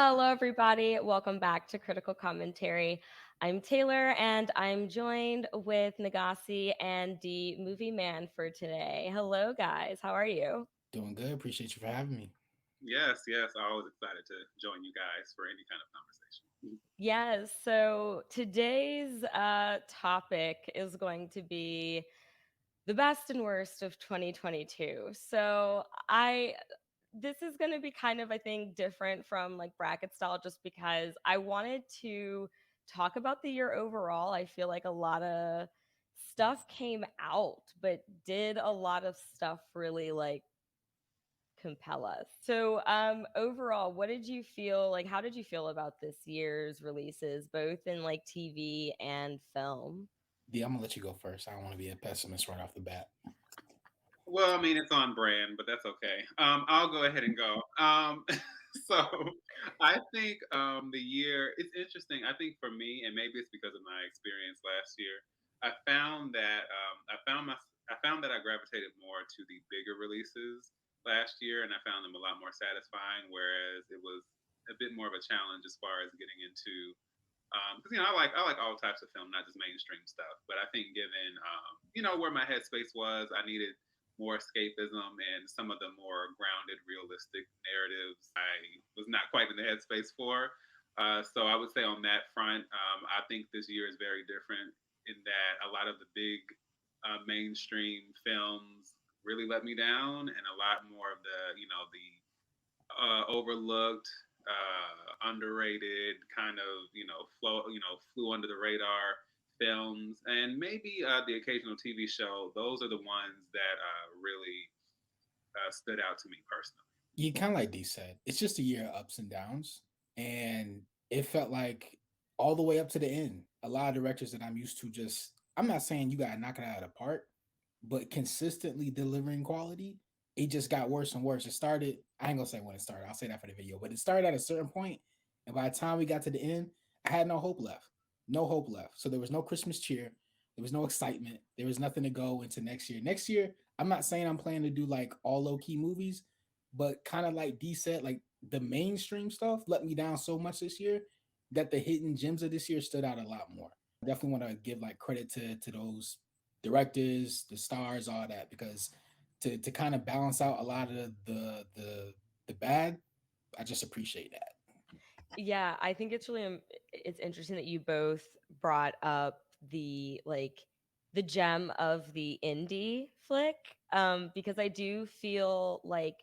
Hello, everybody. Welcome back to Critical Commentary. I'm Taylor, and I'm joined with Nagasi and the Movie Man for today. Hello, guys. How are you? Doing good. Appreciate you for having me. Yes. Always excited to join you guys for any kind of conversation. Yes. So today's topic is going to be the best and worst of 2022. This is going to be kind of, I think, different from like bracket style just because I wanted to talk about the year overall. I feel like a lot of stuff came out, but did a lot of stuff really like compel us? Overall, what did you feel like? How did you feel about this year's releases, both in like TV and film? D, I'm gonna let you go first. I don't want to be a pessimist right off the bat. Well, I mean, it's on brand, but that's okay. I'll go ahead and go. So, I think the year it's interesting. I think for me, and maybe it's because of my experience last year, I found that I found that I gravitated more to the bigger releases last year, and I found them a lot more satisfying. Whereas it was a bit more of a challenge as far as getting into because I like all types of film, not just mainstream stuff. But I think given where my headspace was, I needed more escapism and some of the more grounded, realistic narratives. I was not quite in the headspace for. So I would say on that front, I think this year is very different in that a lot of the big mainstream films really let me down, and a lot more of the overlooked, underrated kind of flew under the radar films, and maybe the occasional TV show. Those are the ones that really stood out to me personally. You kind of like D said, it's just a year of ups and downs, and it felt like all the way up to the end. A lot of directors that I'm used to just, I'm not saying you gotta knock it out of the park, but consistently delivering quality, it just got worse and worse. It started, I ain't gonna say when it started, I'll say that for the video, but it started at a certain point, and by the time we got to the end, I had no hope left. No hope left. So there was no Christmas cheer, there was no excitement, there was nothing to go into next year. Next year, I'm not saying I'm planning to do like all low key movies, but kind of like D said, like the mainstream stuff let me down so much this year that the hidden gems of this year stood out a lot more. Definitely want to give like credit to those directors, the stars, all that, because to kind of balance out a lot of the bad, I just appreciate that. Yeah, I think it's really it's interesting that you both brought up the gem of the indie flick, because I do feel like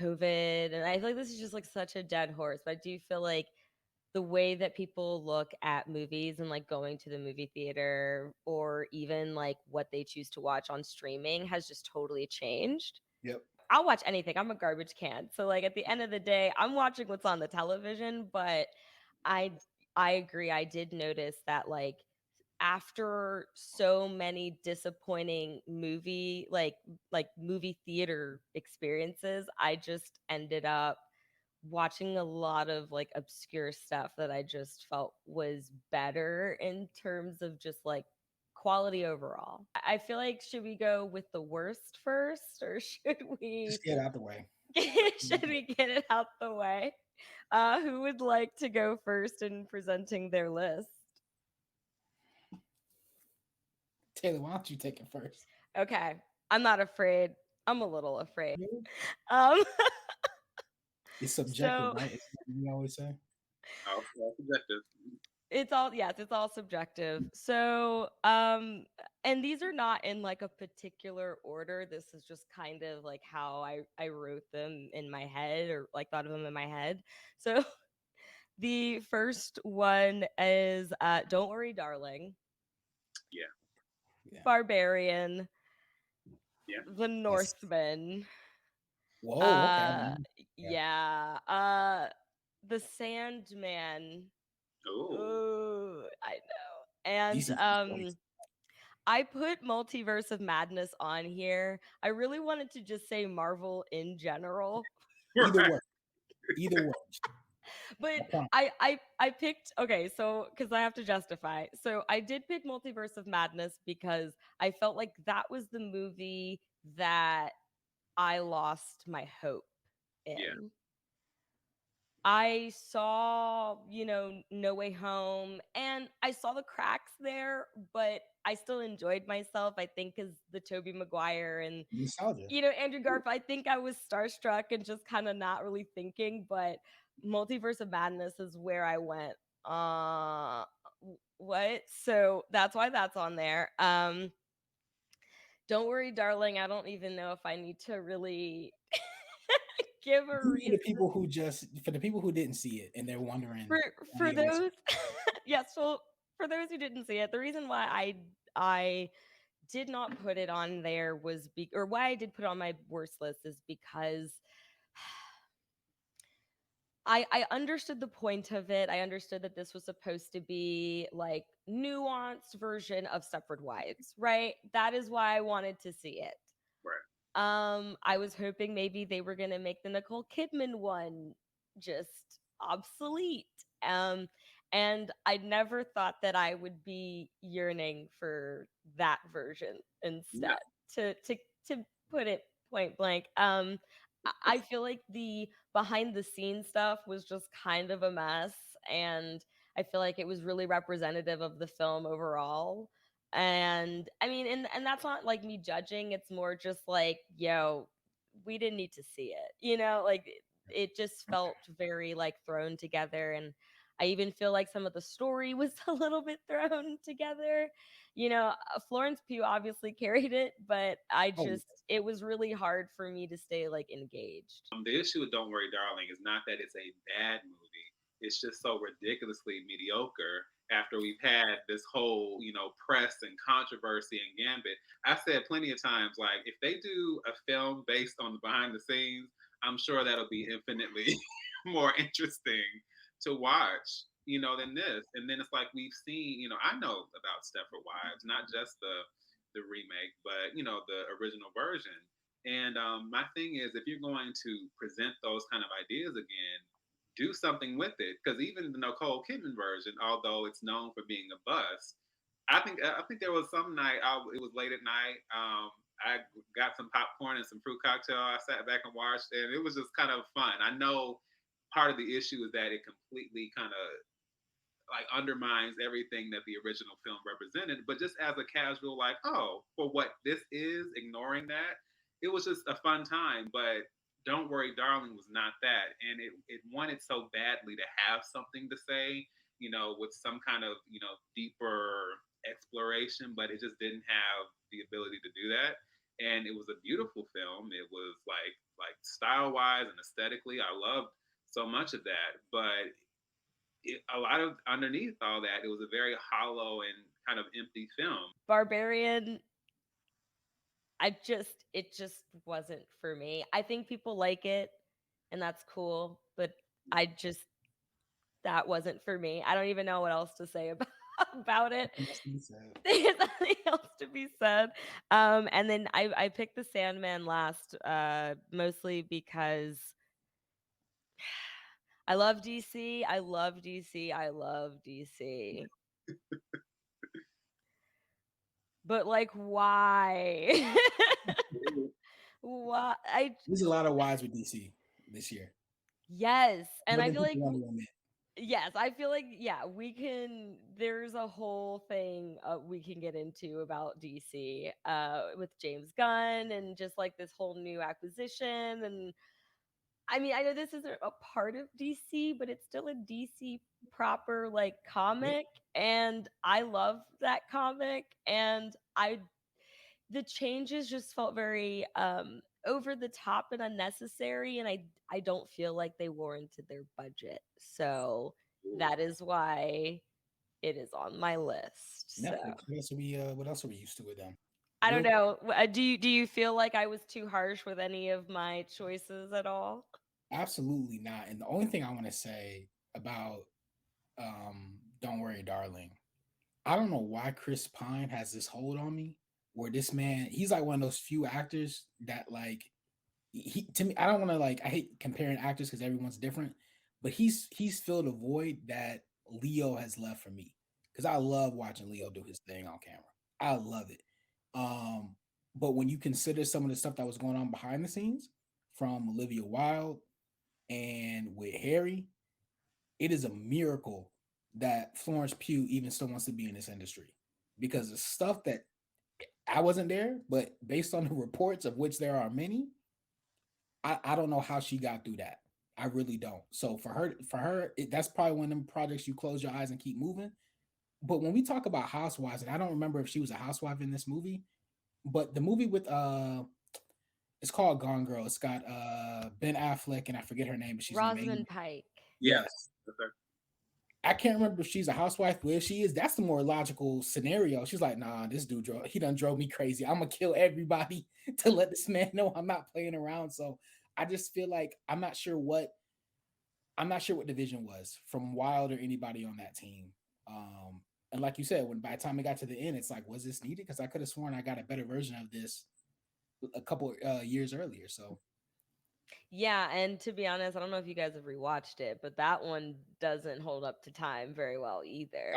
COVID, and I feel like this is just like such a dead horse, but I do feel like the way that people look at movies and like going to the movie theater or even like what they choose to watch on streaming has just totally changed. Yep. I'll watch anything. I'm a garbage can. So like at the end of the day, I'm watching what's on the television, but I I agree. I did notice that like after so many disappointing movie movie theater experiences, I just ended up watching a lot of like obscure stuff that I just felt was better in terms of just like quality overall. I feel like should we go with the worst first or should we Just get out the way. should we get it out the way? Who would like to go first in presenting their list? Taylor, why don't you take it first? Okay, I'm not afraid. I'm a little afraid. Um, It's subjective, so right? You always say. All subjective. it's all, yes, it's all subjective. And these are not in like a particular order. This is just kind of like how I wrote them in my head or like thought of them in my head. So the first one is Don't Worry Darling, Yeah, Yeah. Barbarian, yeah. The That's Northman. whoa. Okay. Uh Yeah. yeah. The Sandman. Oh, Oh, I know. And Decent choice. I put Multiverse of Madness on here. I really wanted to just say Marvel in general, Either right. way. Either way. but I promise. I picked, okay, so because I have to justify. So I did pick Multiverse of Madness because I felt like that was the movie that I lost my hope Yeah, in. I saw, No Way Home, and I saw the cracks there, but I still enjoyed myself. I think because the Tobey Maguire and Nostalgia. Andrew Garfield, I think I was starstruck and just kind of not really thinking, but Multiverse of Madness is where I went. What? So that's why that's on there. Don't worry, darling. I don't even know if I need to really give a For the reason people who didn't see it and they're wondering for why for it was. those. Yes, well, for those who didn't see it, the reason why I did not put it on there or why I did put it on my worst list is because I understood the point of it. I understood that this was supposed to be like nuanced version of Stepford Wives, right? That is why I wanted to see it. Right. I was hoping maybe they were gonna make the Nicole Kidman one just obsolete. And I never thought that I would be yearning for that version No. instead. To put it point blank. I feel like the behind the scenes stuff was just kind of a mess, and I feel like it was really representative of the film overall. And I mean, and that's not like me judging, it's more just like, yo, we didn't need to see it. Like it just felt very like thrown together, and I even feel like some of the story was a little bit thrown together. Florence Pugh obviously carried it, but Oh, it was really hard for me to stay like engaged. The issue with Don't Worry, Darling is not that it's a bad movie. It's just so ridiculously mediocre after we've had this whole, press and controversy and gambit. I said plenty of times, like, if they do a film based on the behind the scenes, I'm sure that'll be infinitely more interesting to watch, than this. And then it's like we've seen, I know about Stepford Wives, not just the remake, but the original version. And my thing is, if you're going to present those kind of ideas again, do something with it. Because even the Nicole Kidman version, although it's known for being a bust, I think there was some night. It was late at night. I got some popcorn and some fruit cocktail. I sat back and watched, and it was just kind of fun. I know part of the issue is that it completely kind of like undermines everything that the original film represented. But just as a casual, like, oh, for what this is, ignoring that, it was just a fun time. But Don't Worry, Darling was not that. And it wanted so badly to have something to say, with some kind of, deeper exploration, but it just didn't have the ability to do that. And it was a beautiful film. It was like style wise and aesthetically, I loved so much of that. But a lot of underneath all that, it was a very hollow and kind of empty film. Barbarian, it just wasn't for me. I think people like it, and that's cool, but I just that wasn't for me. I don't even know what else to say about about it. that's what he said. There's nothing else to be said. And then I picked the Sandman last, mostly because I love DC. I love DC. I love DC. But like, why? Why? There's a lot of wides with DC this year. Yes, and More I than feel like people want to admit. yes, I feel like yeah, we can. There's a whole thing we can get into about DC, with James Gunn and just like this whole new acquisition. And I mean, I know this isn't a part of DC, but it's still a DC proper like Yeah. comic, and I love that comic. And the changes just felt very over the top and unnecessary, and I don't feel like they warranted their budget. So that is why it is on my list. So Netflix. What else are we used to with them? I don't Real know. Do you feel like I was too harsh with any of my choices at all? Absolutely not. And the only thing I want to say about Don't Worry, Darling, I don't know why Chris Pine has this hold on me where this man, he's like one of those few actors that like he to me, I don't want to like I hate comparing actors because everyone's different, but he's filled a void that Leo has left for me. Because I love watching Leo do his thing on camera. I love it. Um, but when you consider some of the stuff that was going on behind the scenes from Olivia Wilde and with Harry. it is a miracle that Florence Pugh even still wants to be in this industry, because the stuff that I wasn't there, but based on the reports, of which there are many, I don't know how she got through that. I really don't. So that's probably one of them projects you close your eyes and keep moving. But when we talk about housewives, and I don't remember if she was a housewife in this movie, but the movie with it's called Gone Girl. It's got Ben Affleck and I forget her name, but she's amazing. Rosamund Pike. Yes. I can't remember if she's a housewife, but if she is, that's the more logical scenario. She's like, nah, this dude he done drove me crazy. I'm gonna kill everybody to let this man know I'm not playing around. So I just feel like I'm not sure what the vision was from Wild or anybody on that team. And like you said, when by the time it got to the end, it's like, was this needed? Because I could have sworn I got a better version of this a couple years earlier. So yeah, and to be honest, I don't know if you guys have rewatched it, but that one doesn't hold up to time very well either.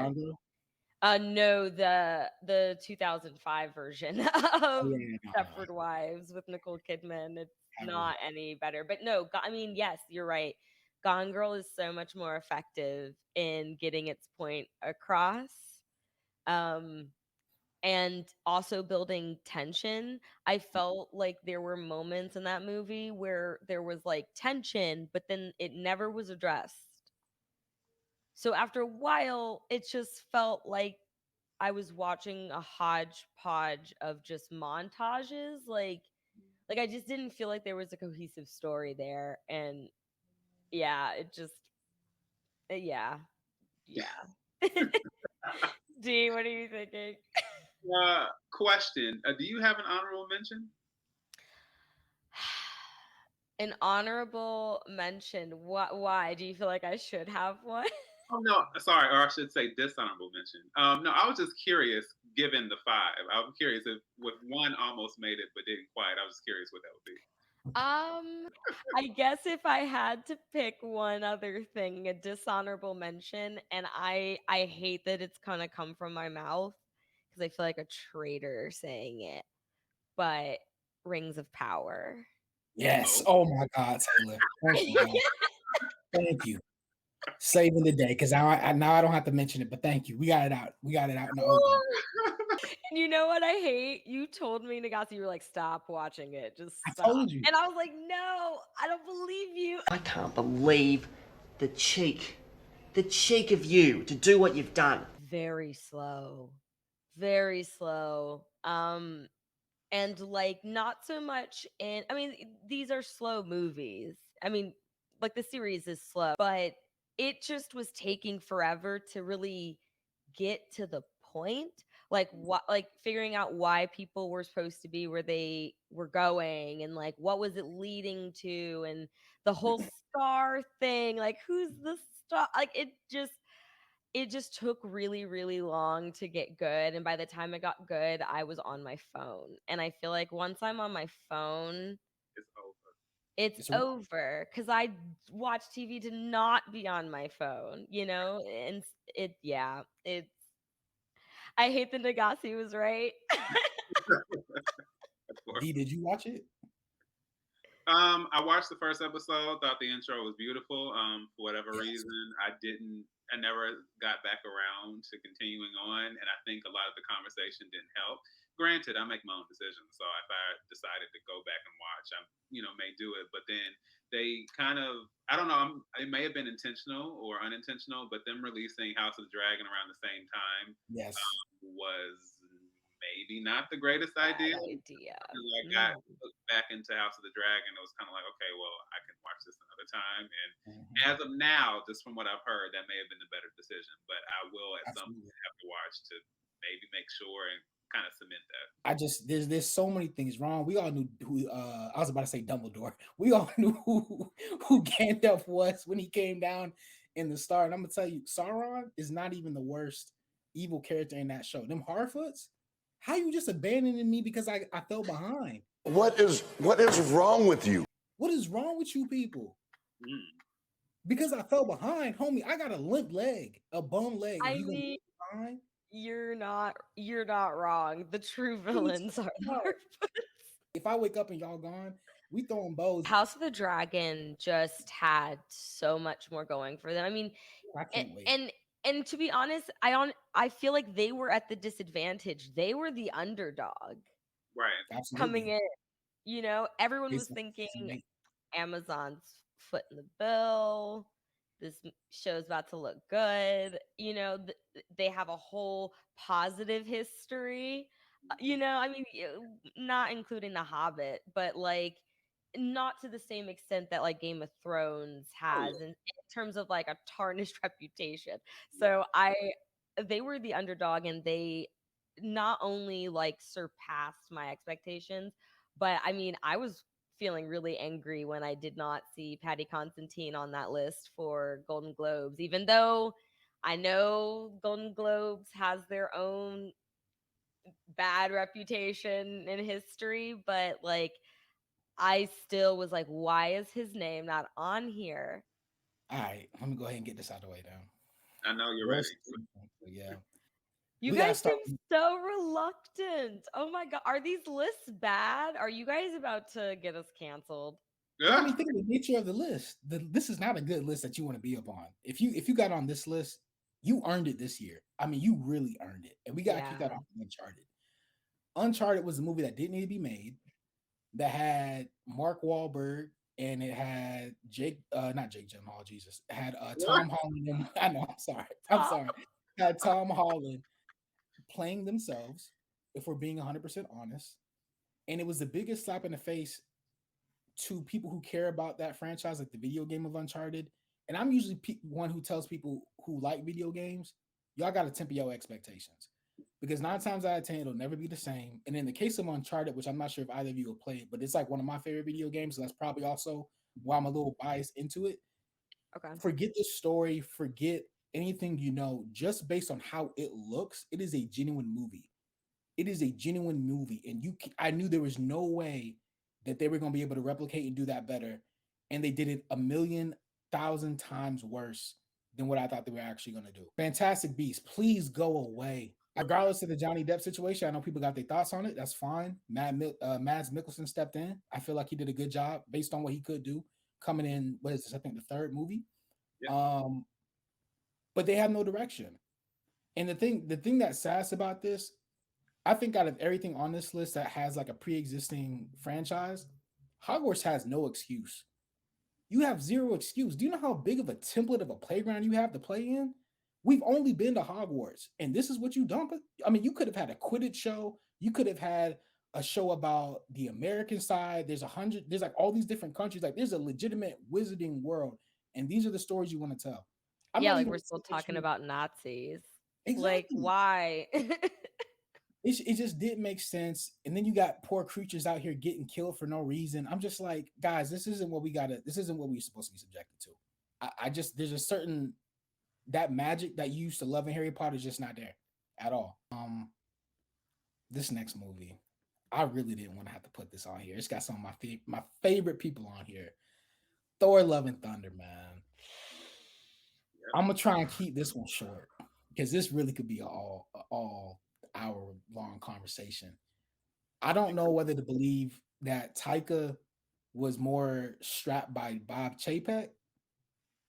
No, the 2005 version of Stepford Wives with Nicole Kidman. It's not any better. But no, I mean, yes, you're right. Gone Girl is so much more effective in getting its point across. And also building tension. I felt like there were moments in that movie where there was like tension, but then it never was addressed. So after a while, it just felt like I was watching a hodgepodge of just montages. Like I just didn't feel like there was a cohesive story there. And yeah, it just yeah. D, what are you thinking? Question. Do you have an honorable mention? An honorable mention. Why? Do you feel like I should have one? Oh no, sorry, or I should say dishonorable mention. No, I was just curious. Given the 5, I'm curious if with one almost made it but didn't quite. I was just curious what that would be. I guess if I had to pick one other thing, a dishonorable mention, and I hate that it's gonna come from my mouth because I feel like a traitor saying it, but Rings of Power. Yes. Oh my God, Taylor. Thank you. Saving the day, because now I don't have to mention it, but thank you. We got it out. We got it out in the open. And you know what I hate? You told me, Nagasi, you were like, stop watching it. Just stop. I told you. And I was like, no, I don't believe you. I can't believe the cheek of you to do what you've done. Very slow. Very slow. And like not so much in, I mean, these are slow movies. I mean, like the series is slow, but it just was taking forever to really get to the point. Like what, like figuring out why people were supposed to be where they were going, and like what was it leading to, and the whole star thing, like who's the star, like it just took really, really long to get good. And by the time it got good, I was on my phone. And I feel like once I'm on my phone, it's over. Because I watch TV to not be on my phone, you know? And it's, I hate that Nagasi was right. D, did you watch it? I watched the first episode, thought the intro was beautiful. For whatever reason, I never got back around to continuing on, and I think a lot of the conversation didn't help. Granted, I make my own decisions, so if I decided to go back and watch, I may do it. But then they kind of, I don't know, it may have been intentional or unintentional, but them releasing House of the Dragon around the same time, was maybe not the greatest idea. I got looked back into House of the Dragon. It was kind of like, okay, well, I can watch this another time. And as of now, just from what I've heard, that may have been the better decision. But I will at some point have to watch to maybe make sure and kind of cement that. There's so many things wrong. We all knew who I was about to say Dumbledore. We all knew who Gandalf was when he came down in the start. And I'm gonna tell you, Sauron is not even the worst evil character in that show. Them Harfoots. How you just abandoning me because I fell behind? What is wrong with you? What is wrong with you people? Because I fell behind, homie. I got a limp leg, a bum leg. I mean, you're not wrong. The true villains are the Harfoots. If I wake up and y'all gone, We throwing bows. House of the Dragon just had so much more going for them. I mean, I and can't wait. and to be honest, I feel like they were at the disadvantage. They were the underdog Right. coming Absolutely. in. You know, everyone was Based on thinking season 8. Amazon's foot in the bill. This show's about to look good. You know, they have a whole positive history. You know, I mean, not including The Hobbit, but like not to the same extent that like Game of Thrones Oh has in terms of like a tarnished reputation. So they were the underdog and they not only like surpassed my expectations, but I mean, I was feeling really angry when I did not see Patty Constantine on that list for Golden Globes, even though I know Golden Globes has their own bad reputation in history, but like I still was like, why is his name not on here? All right, let me go ahead and get this out of the way now. I know you're Worst ready. season, yeah. You We gotta guys start. seem so reluctant. Oh my god, are these lists bad? Are you guys about to get us canceled? Well, I mean, think of the nature of the list. This is not a good list that you want to be up on. If you got on this list, you earned it this year. I mean, you really earned it. And we gotta keep that Yeah. off of Uncharted. Uncharted was a movie that didn't need to be made, that had Mark Wahlberg and it had not Jake Gyllenhaal, Jesus. It had Tom Holland. I know, I'm sorry. I'm Tom. sorry. It had Tom Holland playing themselves, if we're being 100% honest. And it was the biggest slap in the face to people who care about that franchise, like the video game of Uncharted. And I'm usually one who tells people who like video games, y'all got to temper your expectations because 9 times out of 10, it'll never be the same. And in the case of Uncharted, which I'm not sure if either of you have played, but it's like one of my favorite video games. So that's probably also why I'm a little biased into it. Okay. Forget the story, forget anything you know, just based on how it looks, it is a genuine movie. It is a genuine movie. And I knew there was no way that they were going to be able to replicate and do that better. And they did it 1,000,000 times worse than what I thought they were actually going to do. Fantastic Beasts, please go away. Regardless of the Johnny Depp situation, I know people got their thoughts on it. That's fine. Mads Mikkelsen stepped in. I feel like he did a good job based on what he could do coming in. What is this? I think the third movie. Yeah. But they have no direction. And the thing that's saddest about this, I think out of everything on this list that has like a pre-existing franchise, Hogwarts has no excuse. You have zero excuse. Do you know how big of a template of a playground you have to play in? We've only been to Hogwarts, and this is what you dump it. I mean, you could have had a Quidditch show. You could have had a show about the American side. There's like all these different countries. Like there's a legitimate wizarding world, and these are the stories you want to tell. I'm Yeah, not like even we're still talking about Nazis. Like, exactly. why? It just didn't make sense. And then you got poor creatures out here getting killed for no reason. I'm just like, guys, this isn't what we're supposed to be subjected to. I just there's a certain that magic that you used to love in Harry Potter is just not there at all. This next movie, I really didn't want to have to put this on here. It's got some of my favorite people on here. Thor: Love and Thunder, man. I'm gonna try and keep this one short because this really could be an all hour long conversation. I don't know whether to believe that Taika was more strapped by Bob Chapek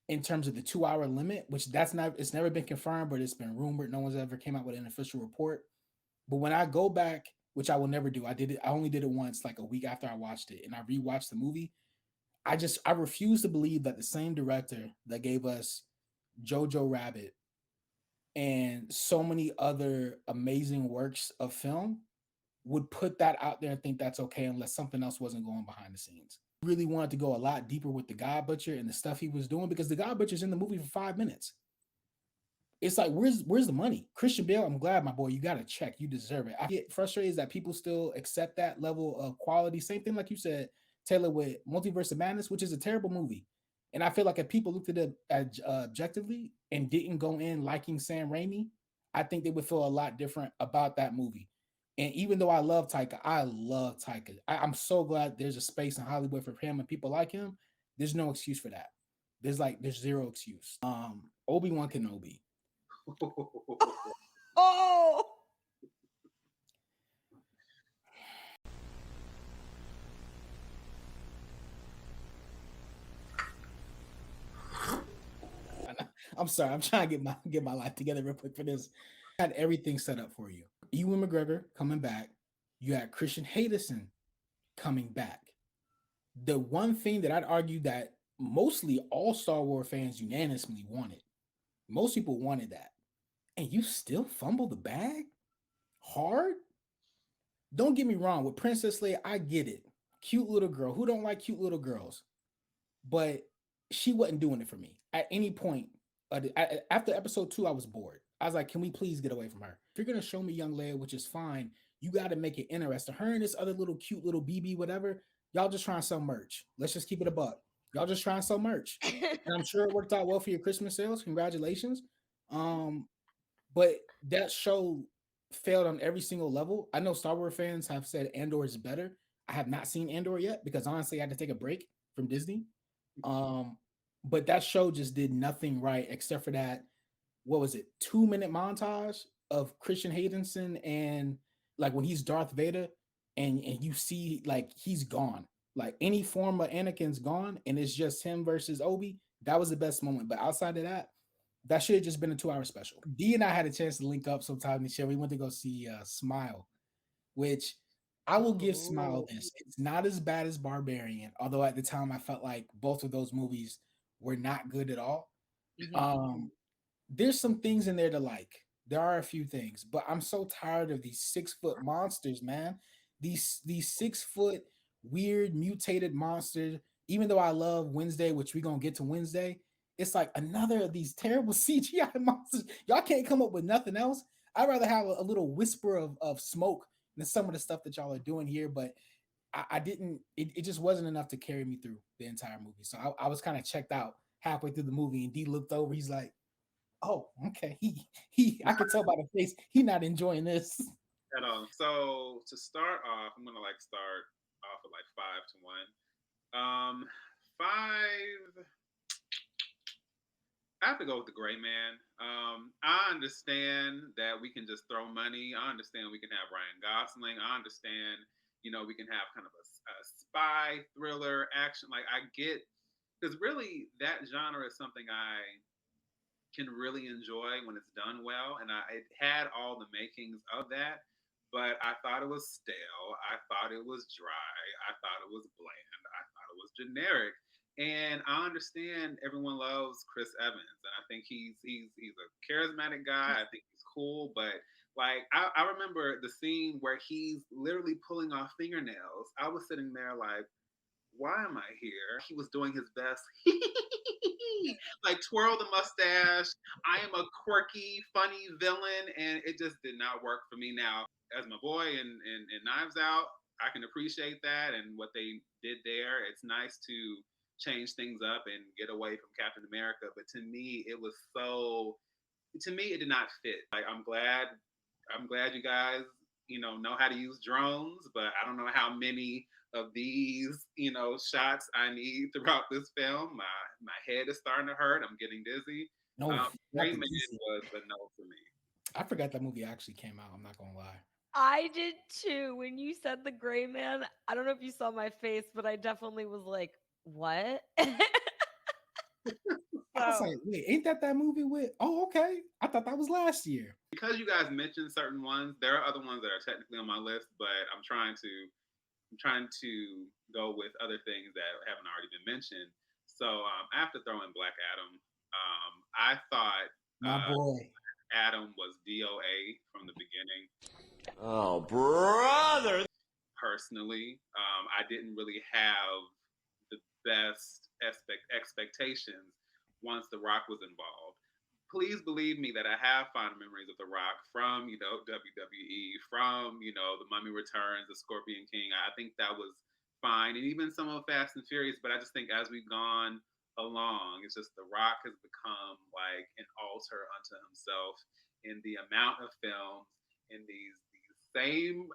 in terms of the 2 hour limit, which it's never been confirmed, but it's been rumored. No one's ever came out with an official report. But when I go back, which I will never do, I only did it once, like a week after I watched it, and I rewatched the movie. I refuse to believe that the same director that gave us Jojo Rabbit and so many other amazing works of film would put that out there and think that's okay unless something else wasn't going behind the scenes. Really wanted to go a lot deeper with the God Butcher and the stuff he was doing because the God Butcher's in the movie for 5 minutes. It's like, where's the money? Christian Bale, I'm glad, my boy, you got a check. You deserve it. I get frustrated that people still accept that level of quality. Same thing, like you said, Taylor, with Multiverse of Madness, which is a terrible movie. And I feel like if people looked at it objectively and didn't go in liking Sam Raimi, I think they would feel a lot different about that movie. And even though I love Taika, I'm so glad there's a space in Hollywood for him and people like him. There's no excuse for that. There's zero excuse. Obi-Wan Kenobi. Oh, I'm sorry. I'm trying to get my life together real quick for this. I had everything set up for you. Ewan McGregor coming back. You had Christian Haydenson coming back. The one thing that I'd argue that mostly all Star Wars fans unanimously wanted. Most people wanted that. And you still fumble the bag hard? Don't get me wrong, with Princess Leia, I get it. Cute little girl. Who don't like cute little girls? But she wasn't doing it for me at any point. After episode 2, I was bored. I was like, can we please get away from her? If you're going to show me young Leia, which is fine, you got to make it interesting. Her and this other little cute little BB, whatever, y'all just trying to sell merch. Let's just keep it a buck. Y'all just trying to sell merch. And I'm sure it worked out well for your Christmas sales. Congratulations. But that show failed on every single level. I know Star Wars fans have said Andor is better. I have not seen Andor yet because honestly, I had to take a break from Disney. But that show just did nothing right except for that, what was it, 2-minute montage of Christian Haydenson and like when he's Darth Vader and you see like he's gone. Like any form of Anakin's gone and it's just him versus Obi. That was the best moment. But outside of that, that should have just been a 2-hour special. D and I had a chance to link up sometime this year. We went to go see Smile, which I will give Smile this. It's not as bad as Barbarian, although at the time I felt like both of those movies were not good at all. There's some things in there to like. There are a few things, but I'm so tired of these 6-foot monsters, man. These 6-foot weird mutated monsters. Even though I love Wednesday, which we're gonna get to Wednesday, it's like another of these terrible CGI monsters. Y'all can't come up with nothing else. I'd rather have a little whisper of smoke than some of the stuff that y'all are doing here, but I didn't, it just wasn't enough to carry me through the entire movie. So I was kind of checked out halfway through the movie, and D looked over, he's like, oh, okay. He I could tell by the face, he not enjoying this. At all. So to start off, I'm gonna start off with 5 to 1. 5. I have to go with The Gray Man. I understand that we can just throw money. I understand we can have Ryan Gosling. I understand, we can have kind of a spy thriller action. Like I get, because really that genre is something I can really enjoy when it's done well. And it had all the makings of that, but I thought it was stale. I thought it was dry. I thought it was bland. I thought it was generic. And I understand everyone loves Chris Evans, and I think he's a charismatic guy. I think he's cool, but like I remember the scene where he's literally pulling off fingernails. I was sitting there like, why am I here? He was doing his best, like twirl the mustache. I am a quirky, funny villain, and it just did not work for me. Now, as my boy in Knives Out, I can appreciate that and what they did there. It's nice to change things up and get away from Captain America, but to me it did not fit. Like I'm glad you guys know how to use drones, but I don't know how many of these shots I need throughout this film. My head is starting to hurt. I'm getting dizzy. No, Gray Man was a no for me. I forgot that movie actually came out. I'm not gonna lie. I did too. When you said The Gray Man, I don't know if you saw my face, but I definitely was like, what? I was like, wait, ain't that movie with? Oh, okay. I thought that was last year. Because you guys mentioned certain ones, there are other ones that are technically on my list, but I'm trying to go with other things that haven't already been mentioned. So I have to throw in Black Adam. I thought my boy Adam was DOA from the beginning. Oh, brother! Personally, I didn't really have the best expectations once The Rock was involved. Please believe me that I have fond memories of The Rock from, WWE, from, The Mummy Returns, The Scorpion King. I think that was fine. And even some of Fast and Furious, but I just think as we've gone along, it's just The Rock has become like an altar unto himself in the amount of films, in these same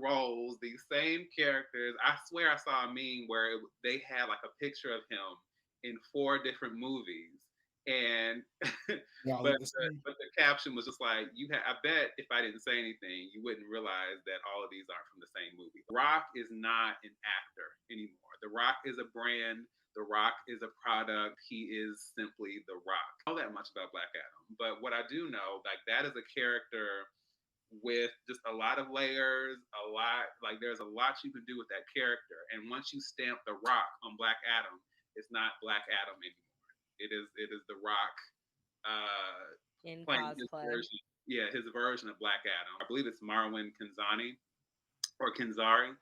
roles, these same characters. I swear I saw a meme where they had like a picture of him in 4 different movies. And but the caption was just like, I bet if I didn't say anything, you wouldn't realize that all of these aren't from the same movie. The Rock is not an actor anymore. The Rock is a brand. The Rock is a product. He is simply The Rock. I don't know that much about Black Adam, but what I do know, like that is a character with just a lot of layers, there's a lot you can do with that character. And once you stamp The Rock on Black Adam, it's not Black Adam anymore. It is The Rock In playing his cosplay. version. Yeah, his version of Black Adam. I believe it's Marwan Kenzani or Kenzari.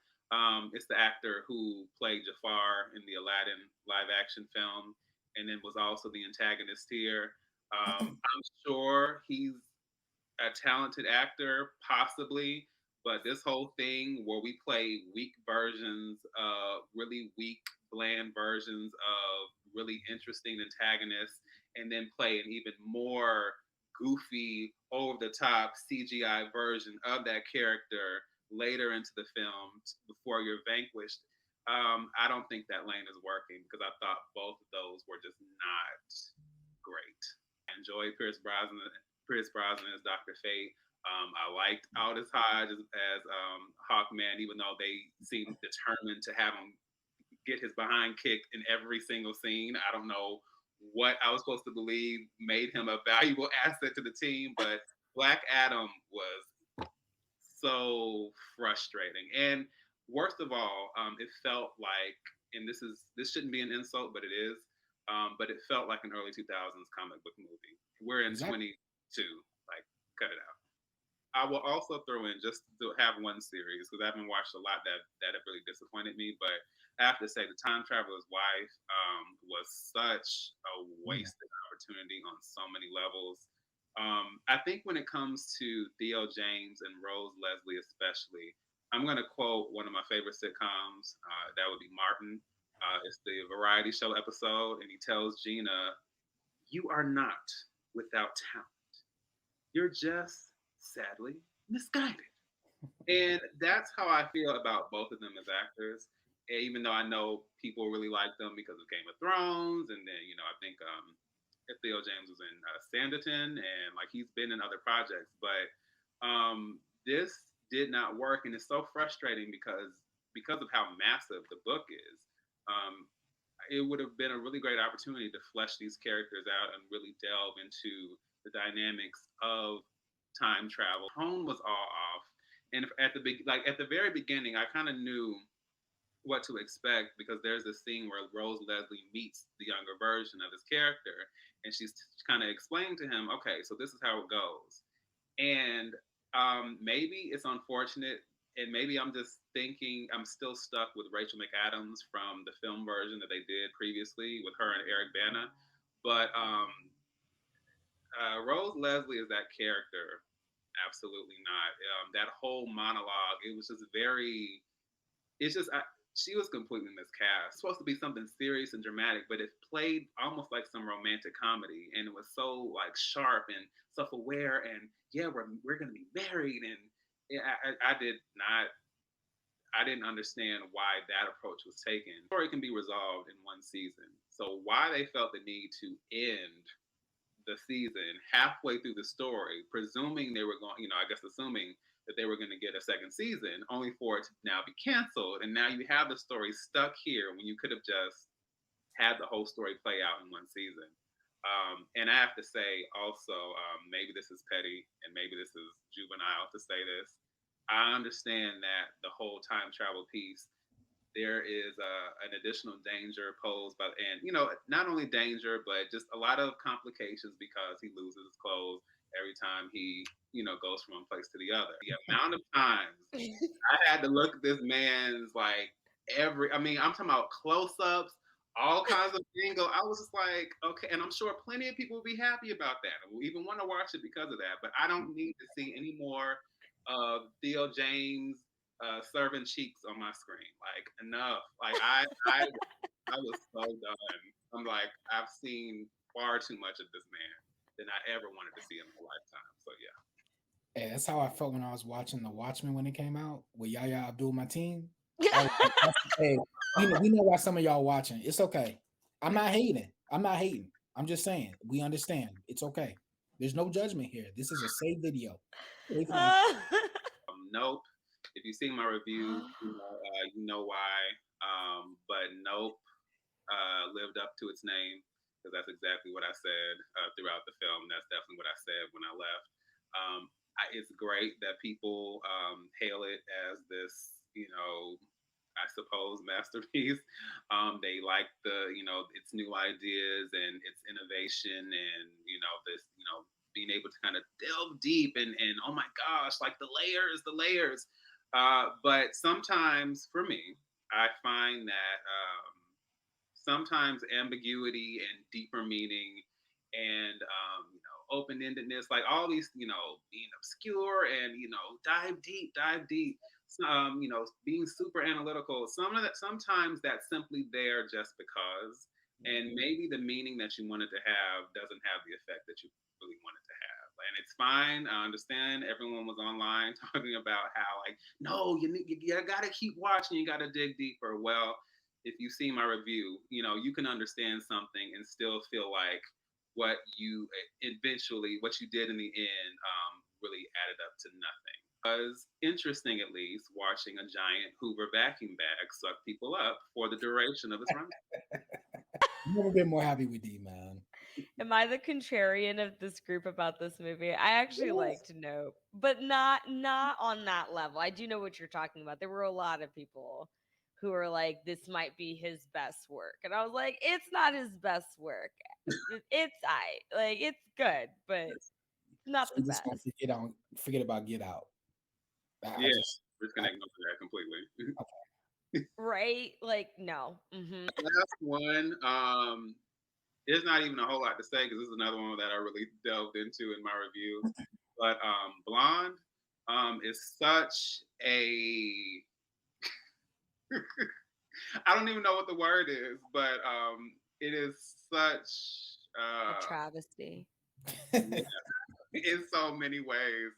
It's the actor who played Jafar in the Aladdin live action film and then was also the antagonist here. I'm sure he's a talented actor, possibly, but this whole thing where we play weak versions, really weak, bland versions of really interesting antagonists, and then play an even more goofy, over the top CGI version of that character later into the film before you're vanquished. I don't think that lane is working because I thought both of those were just not great. I enjoyed Pierce Brosnan as Dr. Fate. I liked Aldous Hodge as Hawkman, even though they seemed determined to have him get his behind kicked in every single scene. I don't know what I was supposed to believe made him a valuable asset to the team, but Black Adam was so frustrating. And worst of all, it felt like, and this shouldn't be an insult, but it is. But it felt like an early 2000s comic book movie. We're in 22, like cut it out. I will also throw in, just to have one series, because I haven't watched a lot that have really disappointed me, but I have to say The Time Traveler's Wife was such a wasted opportunity on so many levels. I think when it comes to Theo James and Rose Leslie especially, I'm going to quote one of my favorite sitcoms. That would be Martin. It's the variety show episode, and he tells Gina, "You are not without talent. You're just sadly misguided." And that's how I feel about both of them as actors. Even though I know people really like them because of Game of Thrones, and then I think Theo James was in Sanditon, and like he's been in other projects, but this did not work, and it's so frustrating because of how massive the book is. It would have been a really great opportunity to flesh these characters out and really delve into the dynamics of time travel. Tone was all off, and at the very beginning, I kind of knew what to expect because there's this scene where Rose Leslie meets the younger version of his character, and she's kind of explained to him, okay, so this is how it goes. And maybe it's unfortunate, and maybe I'm just thinking I'm still stuck with Rachel McAdams from the film version that they did previously with her and Eric Bana. But Rose Leslie is that character. Absolutely not. That whole monologue, it was just very, she was completely miscast. It's supposed to be something serious and dramatic, but it played almost like some romantic comedy, and it was so like sharp and self-aware, and yeah, we're gonna be married, and I didn't understand why that approach was taken. The story can be resolved in one season, so why they felt the need to end the season halfway through the story, presuming they were going, assuming that they were going to get a second season, only for it to now be canceled. And now you have the story stuck here when you could have just had the whole story play out in one season. And I have to say also, maybe this is petty and maybe this is juvenile to say this. I understand that the whole time travel piece, there is an additional danger posed by, and not only danger, but just a lot of complications because he loses his clothes every time he goes from one place to the other. The amount of times I had to look at this man's I'm talking about close-ups, all kinds of angle. I was just like, okay, and I'm sure plenty of people will be happy about that and will even want to watch it because of that, but I don't need to see any more of Theo James serving cheeks on my screen. Like, enough. Like, I was so done. I'm like, I've seen far too much of this man than I ever wanted to see in my lifetime. So yeah. Hey, that's how I felt when I was watching The Watchmen when it came out with Yahya Abdul-Mateen. Hey, we know why some of y'all watching. It's okay. I'm not hating. I'm just saying we understand. It's okay. There's no judgment here. This is a safe video. Nope. If you've seen my review, you know why. But nope. lived up to its name, because that's exactly what I said throughout the film. That's definitely what I said when I left. It's great that people hail it as this, I suppose, masterpiece. They like its new ideas and its innovation, and this, being able to kind of delve deep and oh my gosh, like the layers. But sometimes, for me, I find that sometimes ambiguity and deeper meaning and open-endedness, like all these, being obscure and dive deep, being super analytical. Sometimes that's simply there just because, and maybe the meaning that you wanted to have doesn't have the effect that you really wanted to have. And it's fine. I understand everyone was online talking about how, like, no, you gotta keep watching, you gotta dig deeper. Well, if you see my review, you can understand something and still feel like what you did in the end really added up to nothing. It was interesting, at least, watching a giant Hoover vacuum bag suck people up for the duration of its run. I've never been more happy with D, man. Am I the contrarian of this group about this movie? I actually Yes. liked Nope, but not on that level. I do know what you're talking about. There were a lot of people who were like, "This might be his best work," and I was like, "It's not his best work. It's good, but not So the we're just gonna best." forget about Get Out. I Yeah, just we're just gonna ignore that completely. Right? Like, no. Mm-hmm. Last one. There's not even a whole lot to say because this is another one that I really delved into in my review. But Blonde is such a I don't even know what the word is, but it is such A travesty. in so many ways.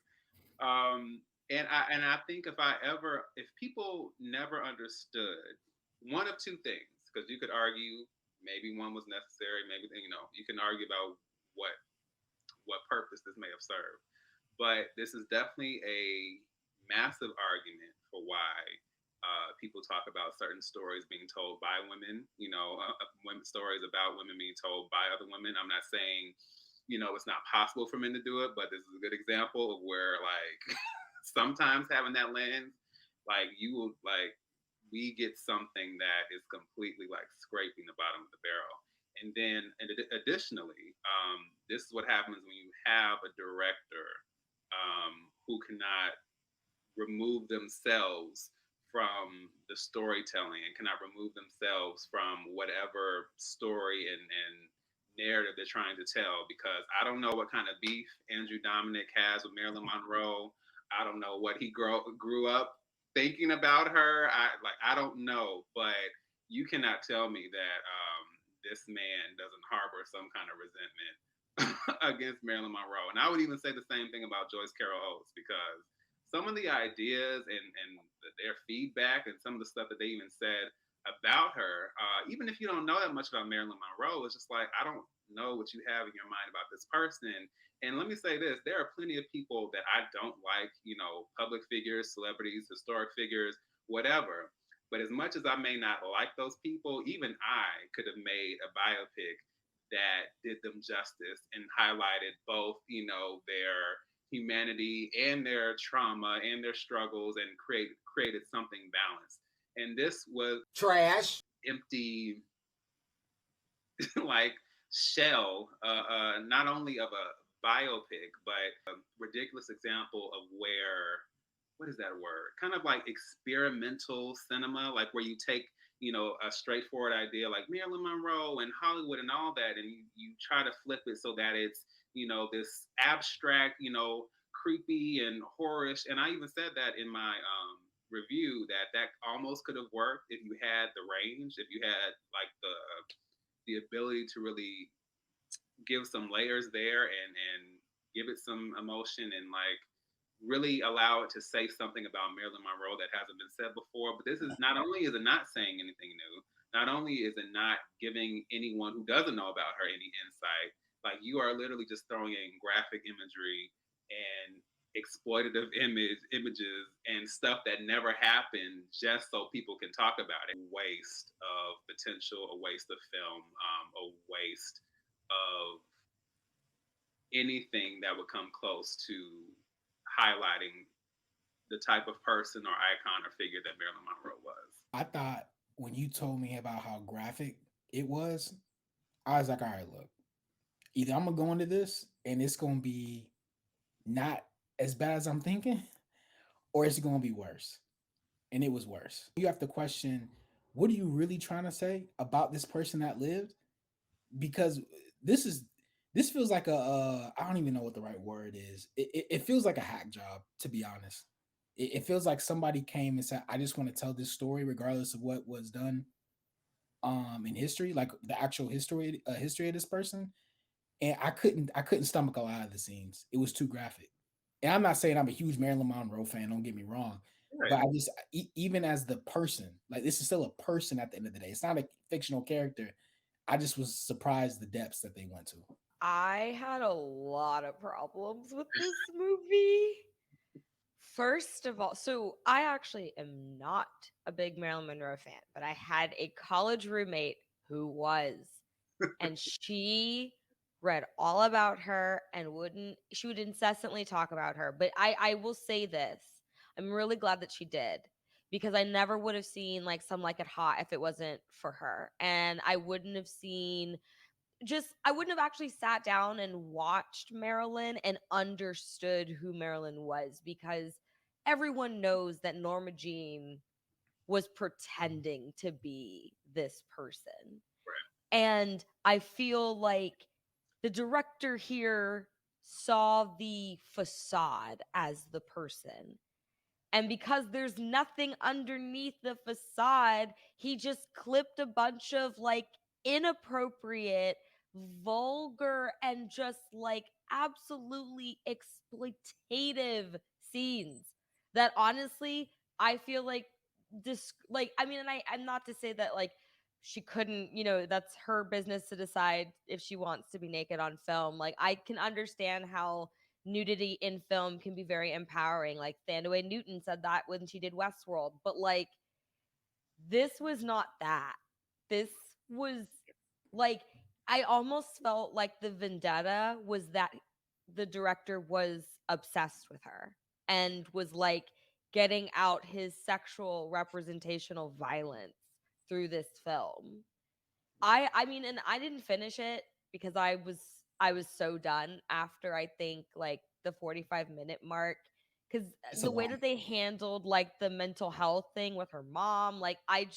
And I think if people never understood one of two things, because you could argue maybe one was necessary, maybe you can argue about what purpose this may have served, but this is definitely a massive argument for why people talk about certain stories being told by women, women stories about women being told by other women. I'm not saying it's not possible for men to do it, but this is a good example of where, like, sometimes having that lens, like, we get something that is completely like scraping the bottom of the barrel. And then, additionally, this is what happens when you have a director who cannot remove themselves from the storytelling and cannot remove themselves from whatever story and narrative they're trying to tell, because I don't know what kind of beef Andrew Dominic has with Marilyn Monroe. I don't know what he grew up thinking about her. I don't know, but you cannot tell me that this man doesn't harbor some kind of resentment against Marilyn Monroe. And I would even say the same thing about Joyce Carol Oates, because some of the ideas and their feedback and some of the stuff that they even said about her, even if you don't know that much about Marilyn Monroe, it's just like, I don't know what you have in your mind about this person. And let me say this, there are plenty of people that I don't like, public figures, celebrities, historic figures, whatever. But as much as I may not like those people, even I could have made a biopic that did them justice and highlighted both, their humanity and their trauma and their struggles, and created something balanced. And this was trash, empty, like, shell, not only of a biopic, but a ridiculous example of where, what is that word? Kind of like experimental cinema, like where you take, a straightforward idea like Marilyn Monroe and Hollywood and all that, and you try to flip it so that it's, this abstract, creepy and horrorish. And I even said that in my review, that almost could have worked if you had the range, if you had like the ability to really give some layers there and give it some emotion and like really allow it to say something about Marilyn Monroe that hasn't been said before. But this is not only is it not saying anything new, not only is it not giving anyone who doesn't know about her any insight, like you are literally just throwing in graphic imagery and exploitative images and stuff that never happened just so people can talk about it. Waste of potential, a waste of film, a waste of anything that would come close to highlighting the type of person or icon or figure that Marilyn Monroe was. I thought when you told me about how graphic it was, I was like, all right, look, either I'm gonna go into this and it's gonna be not as bad as I'm thinking, or it's gonna be worse. And it was worse. You have to question, what are you really trying to say about this person that lived? Because this feels like I don't even know what the right word is. It feels like a hack job, to be honest. It feels like somebody came and said, I just want to tell this story regardless of what was done in history, like the actual history of this person. And I couldn't stomach a lot of the scenes. It was too graphic. And I'm not saying I'm a huge Marilyn Monroe fan, don't get me wrong. But I just even as the person, like this is still a person at the end of the day. It's not a fictional character. I just was surprised the depths that they went to. I had a lot of problems with this movie. First of all, so I actually am not a big Marilyn Monroe fan, but I had a college roommate who was, and she read all about her and she would incessantly talk about her. But I will say this, I'm really glad that she did, because I never would have seen like Some Like It Hot if it wasn't for her. And I wouldn't have seen I wouldn't have actually sat down and watched Marilyn and understood who Marilyn was, because everyone knows that Norma Jean was pretending to be this person. And I feel like the director here saw the facade as the person. And because there's nothing underneath the facade, he just clipped a bunch of like inappropriate, vulgar, and just like absolutely exploitative scenes that honestly I feel like I mean, and I'm not to say that like she couldn't, that's her business to decide if she wants to be naked on film. Like I can understand how nudity in film can be very empowering. Like Thandaway Newton said that when she did Westworld. But like this was not that. This was like I almost felt like the vendetta was that the director was obsessed with her and was like getting out his sexual representational violence through this film. I mean, and I didn't finish it because I was so done after I think like the 45-minute mark, because It's a the way lot. that they handled like the mental health thing with her mom, like I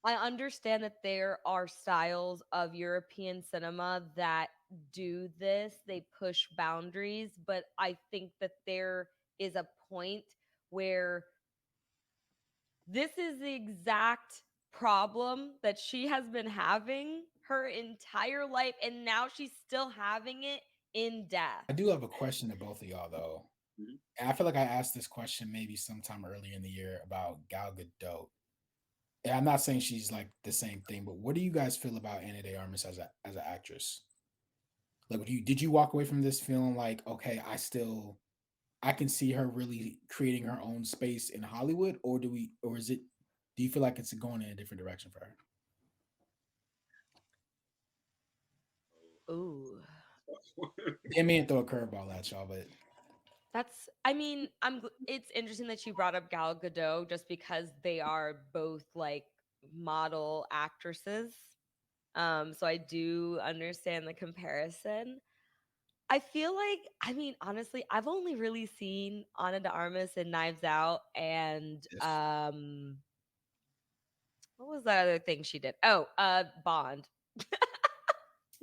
understand that there are styles of European cinema that do this. They push boundaries, but I think that there is a point where this is the exact problem that she has been having her entire life, and now she's still having it in death. I do have a question to both of y'all though. Mhm. And I feel like I asked this question maybe sometime earlier in the year about Gal Gadot. And I'm not saying she's like the same thing, but what do you guys feel about Ana de Armas as an actress? Like, did you walk away from this feeling like, okay, I can see her really creating her own space in Hollywood, or do you feel like it's going in a different direction for her? Ooh. It may throw a curveball at y'all, but I mean, it's interesting that you brought up Gal Gadot just because they are both like model actresses. So I do understand the comparison. I feel like, I mean, honestly, I've only really seen Ana de Armas and Knives Out and yes. what was that other thing she did? Oh, Bond.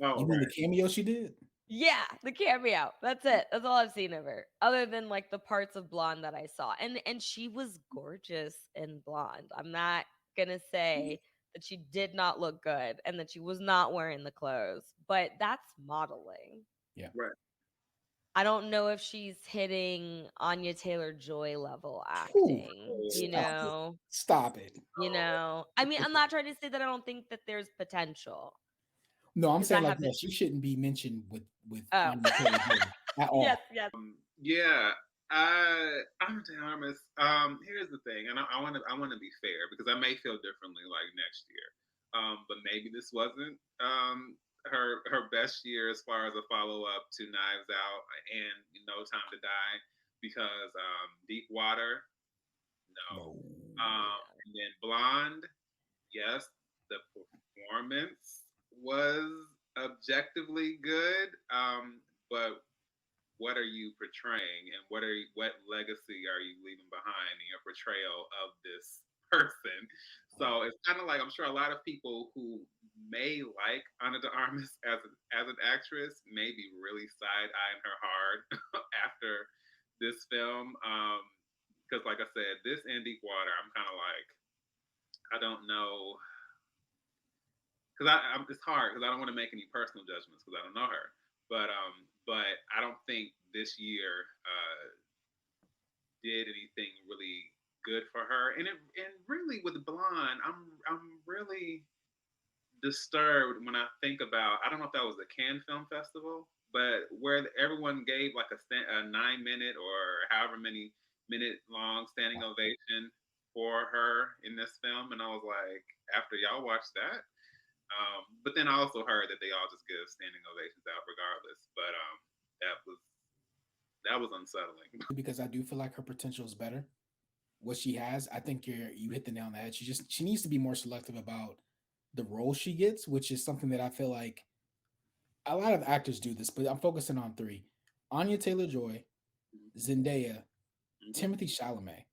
Oh, You mean right. the cameo she did? Yeah, the cameo. That's it. That's all I've seen of her. Other than like the parts of Blonde that I saw. And she was gorgeous in Blonde. I'm not gonna say that she did not look good and that she was not wearing the clothes, but that's modeling. Yeah. Right. I don't know if she's hitting Anya Taylor-Joy level Whew, acting, stop it. Stop it. I mean, I'm not trying to say that I don't think that there's potential No, I'm because I saying like, yeah, haven't. she shouldn't be mentioned with Oh. Anya Taylor-Joy at all. Yes. Yeah, I'm Armis. Here's the thing, and I want to be fair because I may feel differently like next year. But maybe this wasn't her best year as far as a follow up to Knives Out and No Time to Die because Deep Water, no. No. And then Blonde, yes, the performance was objectively good, but what are you portraying and what legacy are you leaving behind in your portrayal of this person? So it's kind of like I'm sure a lot of people who may like Ana de Armas as an actress may be really side eyeing her hard after this film. Because like I said, this and Deep Water, I'm kind of like I don't know because it's hard because I don't want to make any personal judgments because I don't know her. But I don't think this year did anything really good for her. And really with Blonde, I'm really disturbed when I think about I don't know if that was the Cannes Film Festival, but where everyone gave like a 9 minute or however many minute long standing ovation for her in this film, and I was like, after y'all watched that, but then I also heard that they all just give standing ovations out regardless. But that was that was unsettling. Because I do feel like her potential is better. What she has, I think you hit the nail on the head. She needs to be more selective about the role she gets, which is something that I feel like a lot of actors do this, but I'm focusing on three: Anya Taylor Joy, Zendaya, Timothy Chalamet.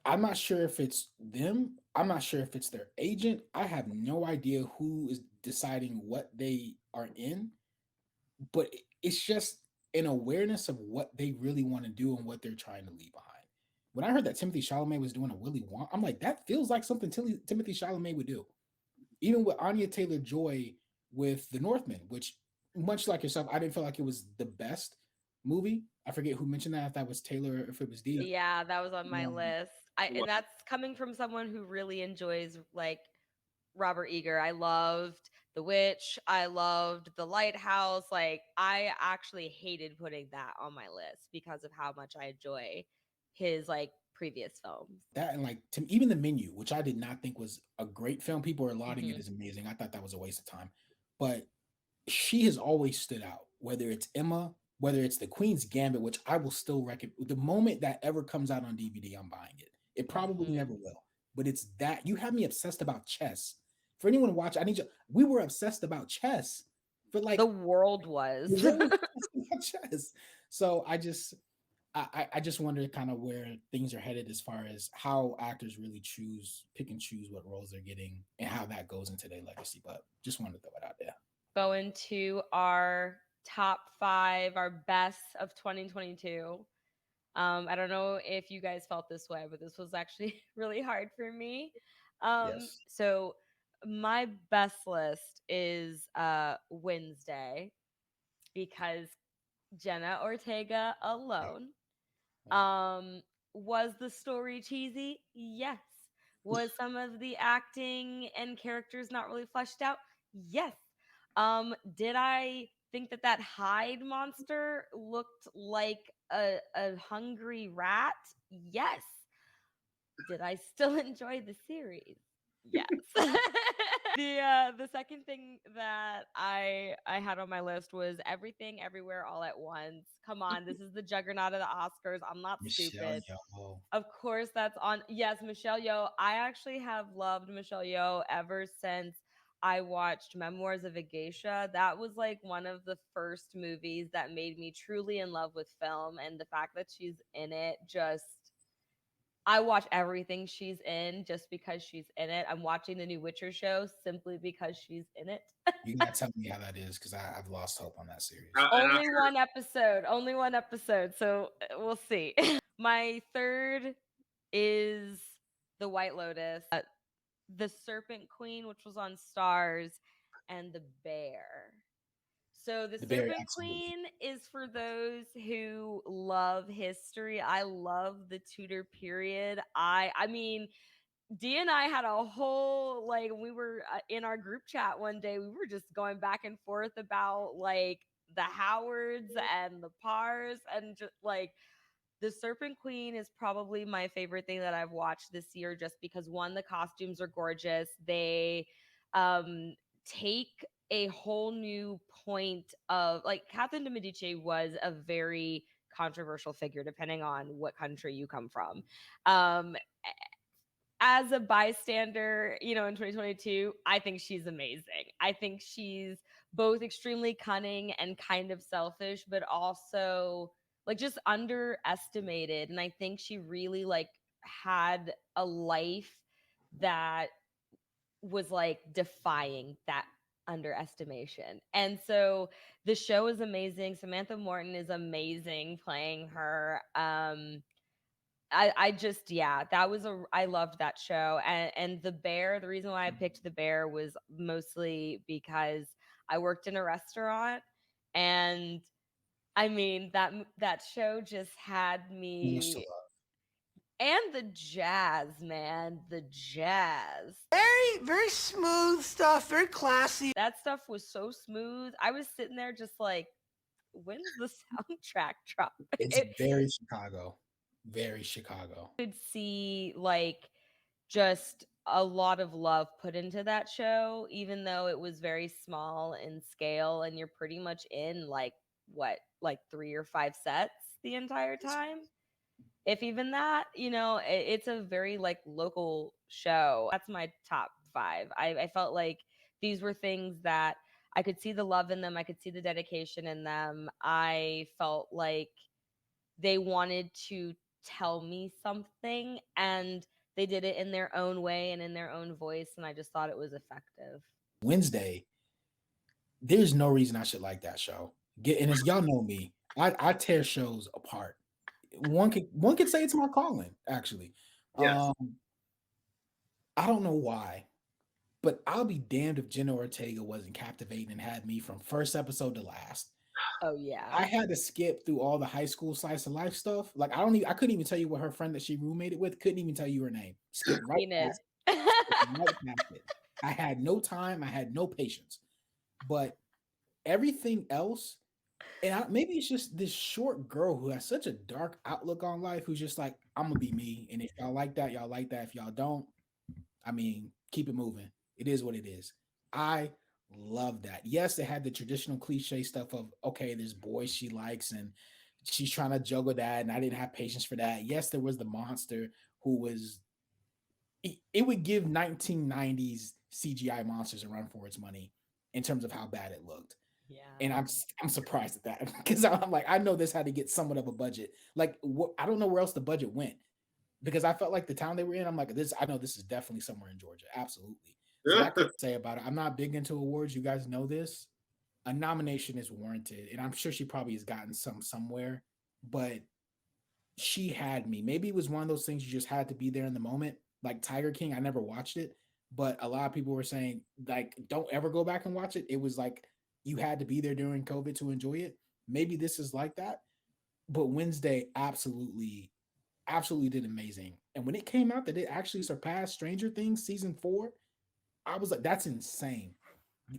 I'm not sure if it's them. I'm not sure if it's their agent. I have no idea who is deciding what they are in, but it's just an awareness of what they really want to do and what they're trying to leave behind. When I heard that Timothy Chalamet was doing a Willy Wonka, I'm like, that feels like something Timothy Chalamet would do. Even with Anya Taylor Joy with The Northman, which much like yourself, I didn't feel like it was the best movie. I forget who mentioned that, if that was Taylor or if it was Dee. Yeah, that was on my Um, list. And that's coming from someone who really enjoys like Robert Eager. I loved The Witch. I loved The Lighthouse. Like I actually hated putting that on my list because of how much I enjoy his like previous films. that and like even The Menu, which I did not think was a great film. People are lauding it Mhm. as amazing. I thought that was a waste of time. But she has always stood out, whether it's Emma, whether it's The Queen's Gambit, which I will still recommend. The moment that ever comes out on DVD, I'm buying it. It probably Mhm. never will, but it's that you have me obsessed about chess. For anyone to watch, I need you. We were obsessed about chess for The like world was. the world was obsessed about chess. So I just wonder kind of where things are headed as far as how actors really pick and choose what roles they're getting and how that goes into their legacy. But just wanted to throw it out there. Going to our top 5, our best of 2022. I don't know if you guys felt this way, but this was actually really hard for me. Yes. So my best list is Wednesday because Jenna Ortega alone. Was the story cheesy? Yes. Was some of the acting and characters not really fleshed out? Yes. Did I think that Hyde monster looked like a hungry rat? Yes. Did I still enjoy the series? Yes. The second thing that I had on my list was Everything Everywhere All at Once. Come on, this is the juggernaut of the Oscars. I'm not Michelle stupid. Yeoh. Of course, that's on. Yes, Michelle Yeoh. I actually have loved Michelle Yeoh ever since I watched Memoirs of a Geisha. That was like one of the first movies that made me truly in love with film, and the fact that she's in it just. I watch everything she's in just because she's in it. I'm watching the new Witcher show simply because she's in it. You gotta tell me how that is because I've lost hope on that series. And I Only one episode. Only one episode. So we'll see. My third is The White Lotus, The Serpent Queen, which was on Stars, and The Bear. So The The Bear, Serpent absolutely. Queen is for those who love history. I love the Tudor period. I mean, Dee and I had a whole like we were in our group chat one day. We were just going back and forth about like the Howards and the Pars, and just like the Serpent Queen is probably my favorite thing that I've watched this year, just because one, the costumes are gorgeous. They take a whole new point of, like, Catherine de Medici was a very controversial figure depending on what country you come from. As a bystander, in 2022, I think she's amazing. I think she's both extremely cunning and kind of selfish, but also like just underestimated. And I think she really like had a life that was like defying that underestimation. And so the show is amazing. Samantha Morton is amazing playing her. I just, yeah, I loved that show. And The Bear, the reason why I picked The Bear was mostly because I worked in a restaurant, and I mean that show just had So much to me. love. And the jazz, man, the jazz. Very, very smooth stuff, very classy. That stuff was so smooth. I was sitting there just like, when's the soundtrack drop? It's very Chicago. Very Chicago. Could see like just a lot of love put into that show, even though it was very small in scale, and you're pretty much in like 3 or 5 sets the entire time, if even that. It's a very like local show. That's my top 5. I felt like these were things that I could see the love in them, I could see the dedication in them. I felt like they wanted to tell me something, and they did it in their own way and in their own voice, and I just thought it was effective. Wednesday, there's no reason I should like that show. And as y'all know me, I tear shows apart. One could say it's my calling, actually. Yes. I don't know why, but I'll be damned if Jenna Ortega wasn't captivating and had me from first episode to last. Oh yeah. I had to skip through all the high school slice of life stuff. Like I couldn't even tell you what her friend that she roommated with, couldn't even tell you her name. Skip right past it. I had no time, I had no patience. But everything else, and maybe it's just this short girl who has such a dark outlook on life, who's just like, I'm gonna be me, and if y'all like that, y'all like that. If y'all don't, I mean, keep it moving. It is what it is. I love that. Yes, it had the traditional cliche stuff of, okay, there's boys she likes and she's trying to juggle that, and I didn't have patience for that. Yes, there was the monster who was, it would give 1990s CGI monsters a run for its money in terms of how bad it looked. Yeah. And I'm surprised at that, because I'm like, I know this had to get somewhat of a budget. Like, I don't know where else the budget went, because I felt like the town they were in, I'm like, I know this is definitely somewhere in Georgia. Absolutely. So I could say about it. I'm not big into awards. You guys know this. A nomination is warranted, and I'm sure she probably has gotten some somewhere, but she had me. Maybe it was one of those things you just had to be there in the moment. Like Tiger King, I never watched it, but a lot of people were saying, like, don't ever go back and watch it. It was like you had to be there during COVID to enjoy it. Maybe this is like that, but Wednesday absolutely did amazing. And when it came out that it actually surpassed Stranger Things season 4, I was like, that's insane.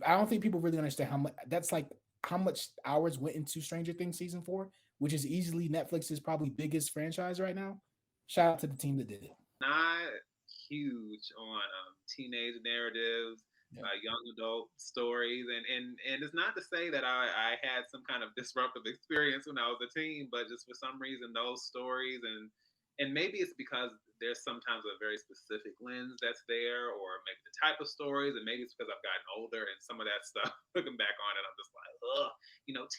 I don't think people really understand how much hours went into Stranger Things season 4, which is easily Netflix's probably biggest franchise right now. Shout out to the team that did it. Not huge on teenage narratives, young adult stories, and it's not to say that I had some kind of disruptive experience when I was a teen, but just for some reason those stories, and maybe it's because there's sometimes a very specific lens that's there, or maybe the type of stories, and maybe it's because I've gotten older and some of that stuff, looking back on it, I'm just like, ugh,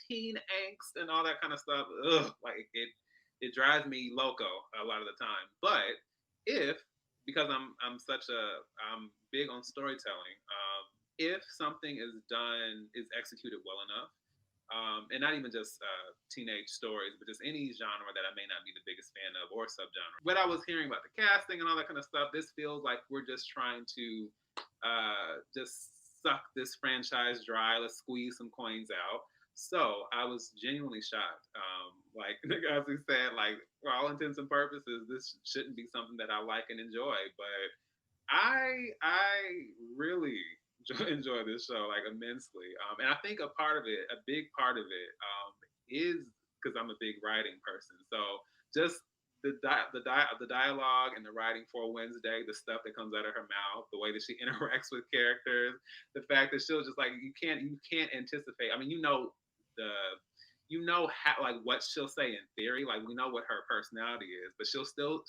teen angst and all that kind of stuff. Ugh, like it drives me loco a lot of the time. But because I'm big on storytelling, if something is executed well enough, and not even just teenage stories, but just any genre that I may not be the biggest fan of or subgenre. What I was hearing about the casting and all that kind of stuff, this feels like we're just trying to just suck this franchise dry. Let's squeeze some coins out. So I was genuinely shocked. Like as we said, like for all intents and purposes, this shouldn't be something that I like and enjoy. But I really enjoy this show like immensely. And I think a part of it, a big part of it, is because I'm a big writing person. So just the dialogue and the writing for Wednesday, the stuff that comes out of her mouth, the way that she interacts with characters, the fact that she'll just like you can't anticipate. I mean, the how like what she'll say in theory, like we know what her personality is, but she'll still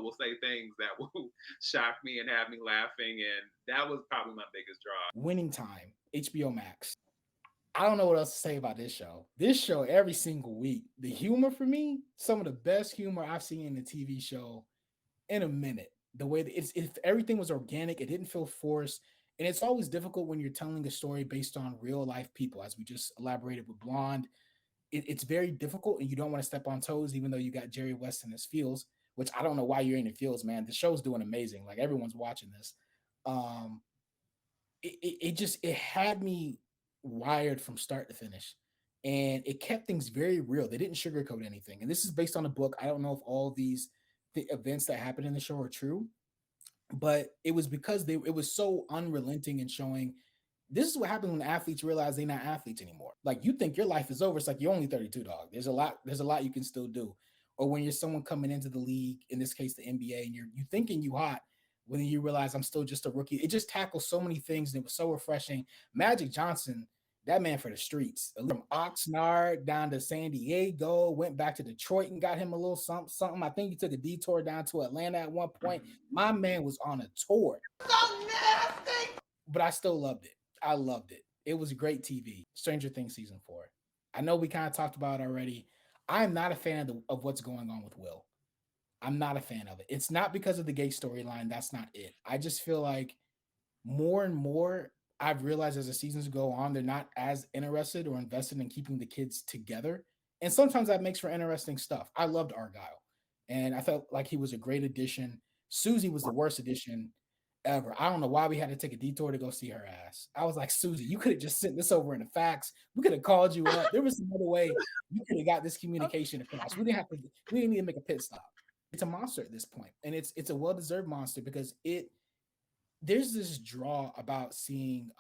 will say things that will shock me and have me laughing, and that was probably my biggest draw. Winning Time, HBO Max. I don't know what else to say about this show. This show, every single week, the humor for me, some of the best humor I've seen in a TV show in a minute. The way that if everything was organic, it didn't feel forced. And it's always difficult when you're telling a story based on real life people, as we just elaborated with Blonde. It's very difficult, and you don't want to step on toes, even though you got Jerry West in his fields, which I don't know why you're in the fields, man. The show's doing amazing. Like everyone's watching this. It had me wired from start to finish, and it kept things very real. They didn't sugarcoat anything, and this is based on a book. I don't know if all the events that happened in the show are true, but it was because it was so unrelenting in showing this is what happens when athletes realize they're not athletes anymore. Like you think your life is over. It's like you're only 32, dog. There's a lot you can still do. Or when you're someone coming into the league, in this case the NBA, and you thinking you hot, when you realize I'm still just a rookie. It just tackles so many things, and it was so refreshing. Magic Johnson, that man for the streets. From Oxnard down to San Diego, went back to Detroit and got him a little something. I think he took a detour down to Atlanta at one point. My man was on a tour. So nasty. But I still loved it. I loved it. It was great TV. Stranger Things season 4. I know we kind of talked about it already. I'm not a fan of what's going on with Will. I'm not a fan of it. It's not because of the gay storyline. That's not it. I just feel like more and more I've realized as the seasons go on, they're not as interested or invested in keeping the kids together. And sometimes that makes for interesting stuff. I loved Argyle, and I felt like he was a great addition. Susie was the worst addition ever. I don't know why we had to take a detour to go see her ass. I was like, Susie, you could have just sent this over in the fax. We could have called you up. There was another way you could have got this communication across. We didn't need to make a pit stop. It's a monster at this point, and it's a well-deserved monster because there's this draw about seeing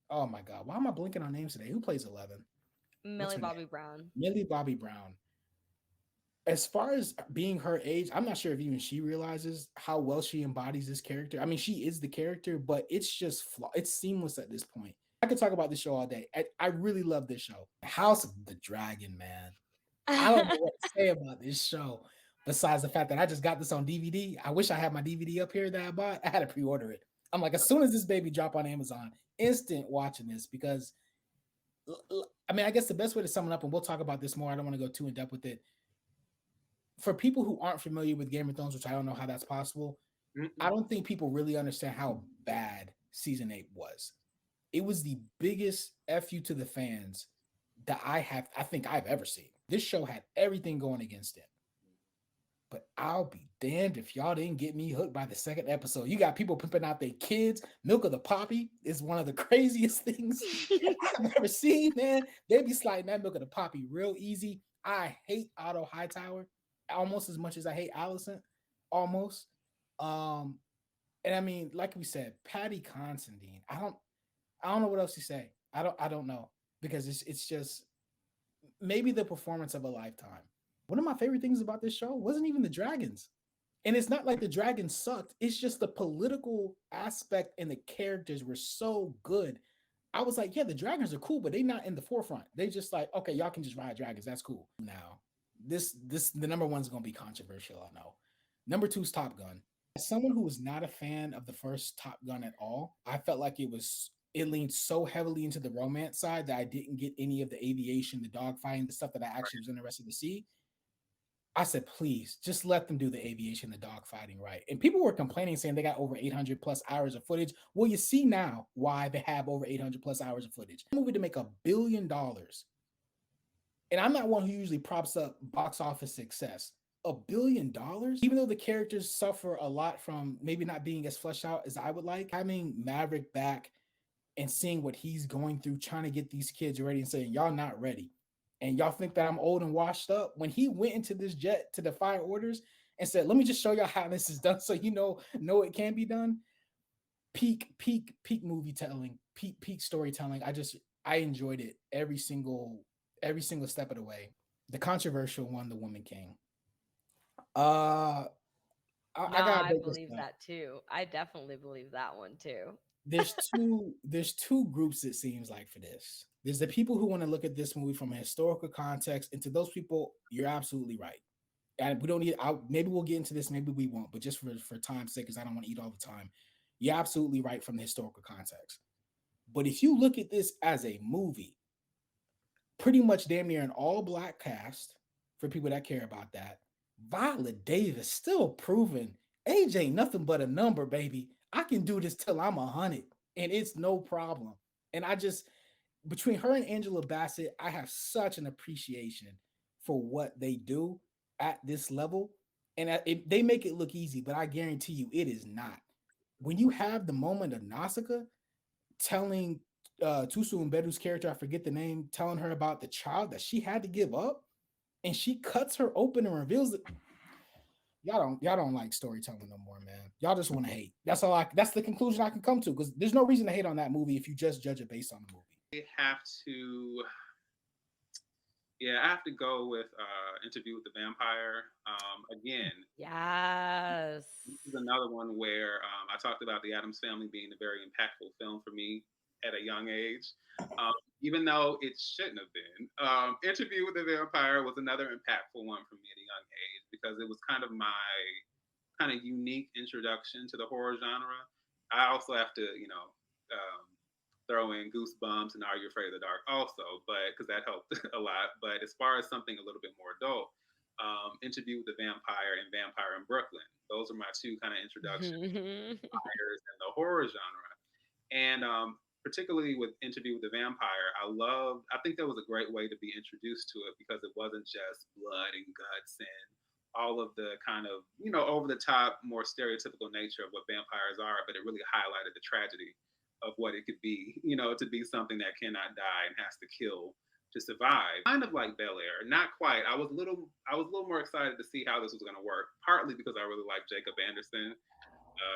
oh my god, why am I blinking on names today? Who plays 11? Millie Bobby Brown. Millie Bobby Brown. As far as being her age, I'm not sure if even she realizes how well she embodies this character. I mean, she is the character, but it's just it's seamless at this point. I could talk about this show all day. I really love this show. House of the Dragon, man. I don't know what to say about this show besides the fact that I just got this on DVD. I wish I had my DVD up here that I bought. I had to pre-order it. I'm like, as soon as this baby drop on Amazon, instant watching this, because I mean, I guess the best way to sum it up, and we'll talk about this more, I don't want to go too in depth with it. For people who aren't familiar with Game of Thrones, which I don't know how that's possible, I don't think people really understand how bad season 8 was. It was the biggest FU to the fans that I think I've ever seen. This show had everything going against it. But I'll be damned if y'all didn't get me hooked by the second episode. You got people pimping out their kids. Milk of the Poppy is one of the craziest things I've ever seen, man. They be sliding that Milk of the Poppy real easy. I hate Otto Hightower almost as much as I hate Alicent, almost. And I mean, like we said, Patty Considine. I don't know what else to say. I don't know, because it's just maybe the performance of a lifetime. One of my favorite things about this show wasn't even the dragons. And it's not like the dragons sucked. It's just the political aspect and the characters were so good. I was like, yeah, the dragons are cool, but they're not in the forefront. They just like, okay, y'all can just ride dragons. That's cool. Now, the number one's going to be controversial, I know. Number 2 is Top Gun. As someone who was not a fan of the first Top Gun at all, I felt like it leaned so heavily into the romance side that I didn't get any of the aviation, the dogfighting, the stuff that I actually was interested to see. I said, please, just let them do the aviation, the dogfighting right. And people were complaining, saying they got over 800 plus hours of footage. Well, you see now why they have over 800 plus hours of footage. A movie to make $1 billion. And I'm not one who usually props up box office success. $1 billion? Even though the characters suffer a lot from maybe not being as fleshed out as I would like, having Maverick back and seeing what he's going through, trying to get these kids ready and saying, y'all not ready. And y'all think that I'm old and washed up. When he went into this jet to defy orders and said, let me just show y'all how this is done so you know it can be done. peak movie telling, peak storytelling. I enjoyed it every single step of the way. The controversial one, The Woman King. Uh, No, I gotta I break this believe down. that too. I definitely believe that one too. There's two groups, it seems like, for this. There's the people who want to look at this movie from a historical context, and to those people, you're absolutely right. And we don't need. Maybe we'll get into this, maybe we won't, but just for time's sake, because I don't want to eat all the time. You're absolutely right from the historical context. But if you look at this as a movie, pretty much damn near an all black cast for people that care about that. Viola Davis still proving age ain't nothing but a number, baby. I can do this till I'm 100, and it's no problem. And I just, between her and Angela Bassett, I have such an appreciation for what they do at this level. And they make it look easy, but I guarantee you it is not. When you have the moment of Nausicaa telling Tusu Mbedu's character, I forget the name, telling her about the child that she had to give up, and she cuts her open and reveals it. Y'all don't like storytelling no more, man. Y'all just want to hate. That's the conclusion I can come to, because there's no reason to hate on that movie if you just judge it based on the movie. I have to go with Interview with the Vampire. Again, Yes. this is another one where I talked about The Addams Family being a very impactful film for me at a young age, even though it shouldn't have been. Interview with the Vampire was another impactful one for me at a young age, because it was kind of my kind of unique introduction to the horror genre. I also have to, throw in Goosebumps and Are You Afraid of the Dark also, but because that helped a lot. But as far as something a little bit more adult, Interview with the Vampire and Vampire in Brooklyn. Those are my two kind of introductions to vampires and the horror genre. And particularly with Interview with the Vampire, I think that was a great way to be introduced to it, because it wasn't just blood and guts and all of the kind of, over the top, more stereotypical nature of what vampires are, but it really highlighted the tragedy of what it could be, to be something that cannot die and has to kill to survive. Kind of like Bel Air, not quite. I was a little more excited to see how this was going to work, partly because I really like Jacob Anderson.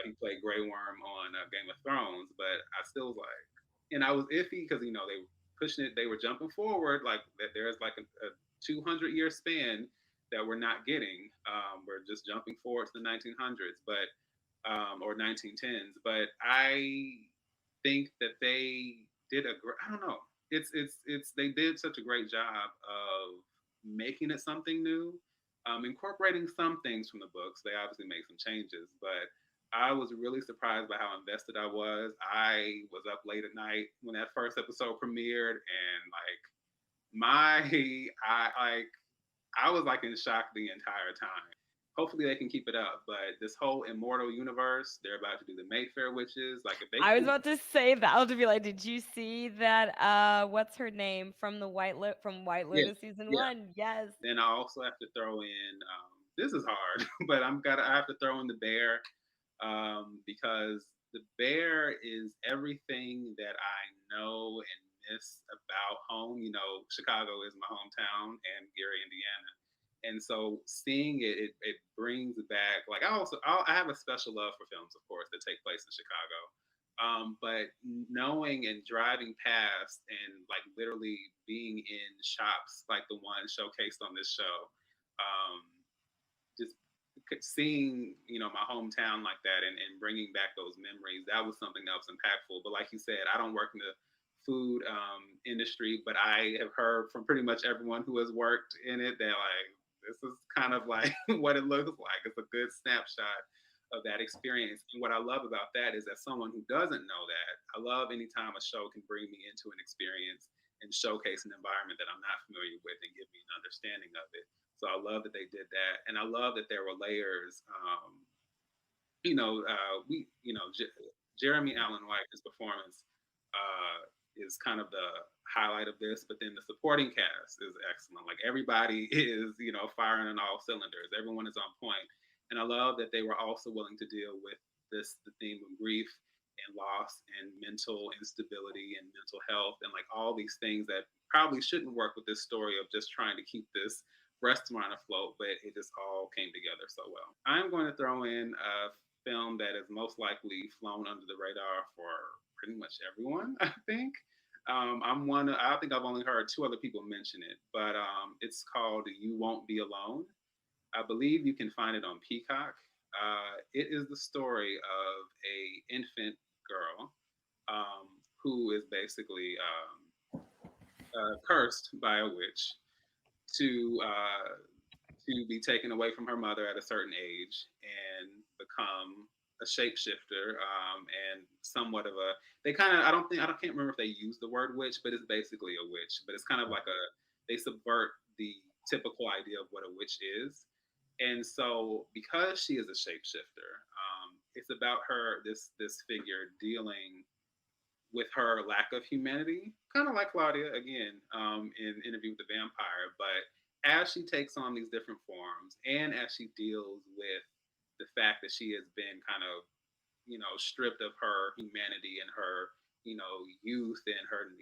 He played Grey Worm on Game of Thrones, but I still was like, and I was iffy because they were pushing it, they were jumping forward, like that there's like a 200-year span that we're not getting. We're just jumping forward to the 1900s, but or 1910s. But I think that they did I don't know. It's they did such a great job of making it something new, incorporating some things from the books. They obviously made some changes, but I was really surprised by how invested I was. I was up late at night when that first episode premiered, and I was like in shock the entire time. Hopefully they can keep it up, but this whole immortal universe, they're about to do the Mayfair Witches. Like, if they I was about to say that. I was to be like, did you see that? What's her name from from White yeah, Lotus season yeah. 1? Yes. Then I also have to throw in. This is hard, but I have to throw in the Bear, because the Bear is everything that I know and miss about home. Chicago is my hometown, and Gary, Indiana. And so seeing it brings back, like, I have a special love for films, of course, that take place in Chicago. But knowing and driving past and like literally being in shops like the one showcased on this show, just seeing my hometown like that, and bringing back those memories, that was something that was impactful. But like you said, I don't work in the food industry, but I have heard from pretty much everyone who has worked in it that like this is kind of like what it looks like. It's a good snapshot of that experience. And what I love about that is, that someone who doesn't know that, I love anytime a show can bring me into an experience and showcase an environment that I'm not familiar with and give me an understanding of it. So I love that they did that, and I love that there were layers. Jeremy Allen White's performance is kind of the highlight of this, but then the supporting cast is excellent. Like, everybody is, firing on all cylinders. Everyone is on point. And I love that they were also willing to deal with the theme of grief and loss and mental instability and mental health, and like all these things that probably shouldn't work with this story of just trying to keep this restaurant afloat, but it just all came together so well. I'm going to throw in film that is most likely flown under the radar for pretty much everyone, I think. I think I've only heard two other people mention it, but it's called You Won't Be Alone. I believe you can find it on Peacock. It is the story of a infant girl who is basically cursed by a witch to be taken away from her mother at a certain age and become a shapeshifter and somewhat of a I can't remember if they use the word witch, but it's basically a witch. But it's kind of like they subvert the typical idea of what a witch is. And so because she is a shapeshifter, it's about her this figure dealing with her lack of humanity, kind of like Claudia again in Interview with the Vampire. But as she takes on these different forms, and as she deals with the fact that she has been kind of, stripped of her humanity and her, youth and her,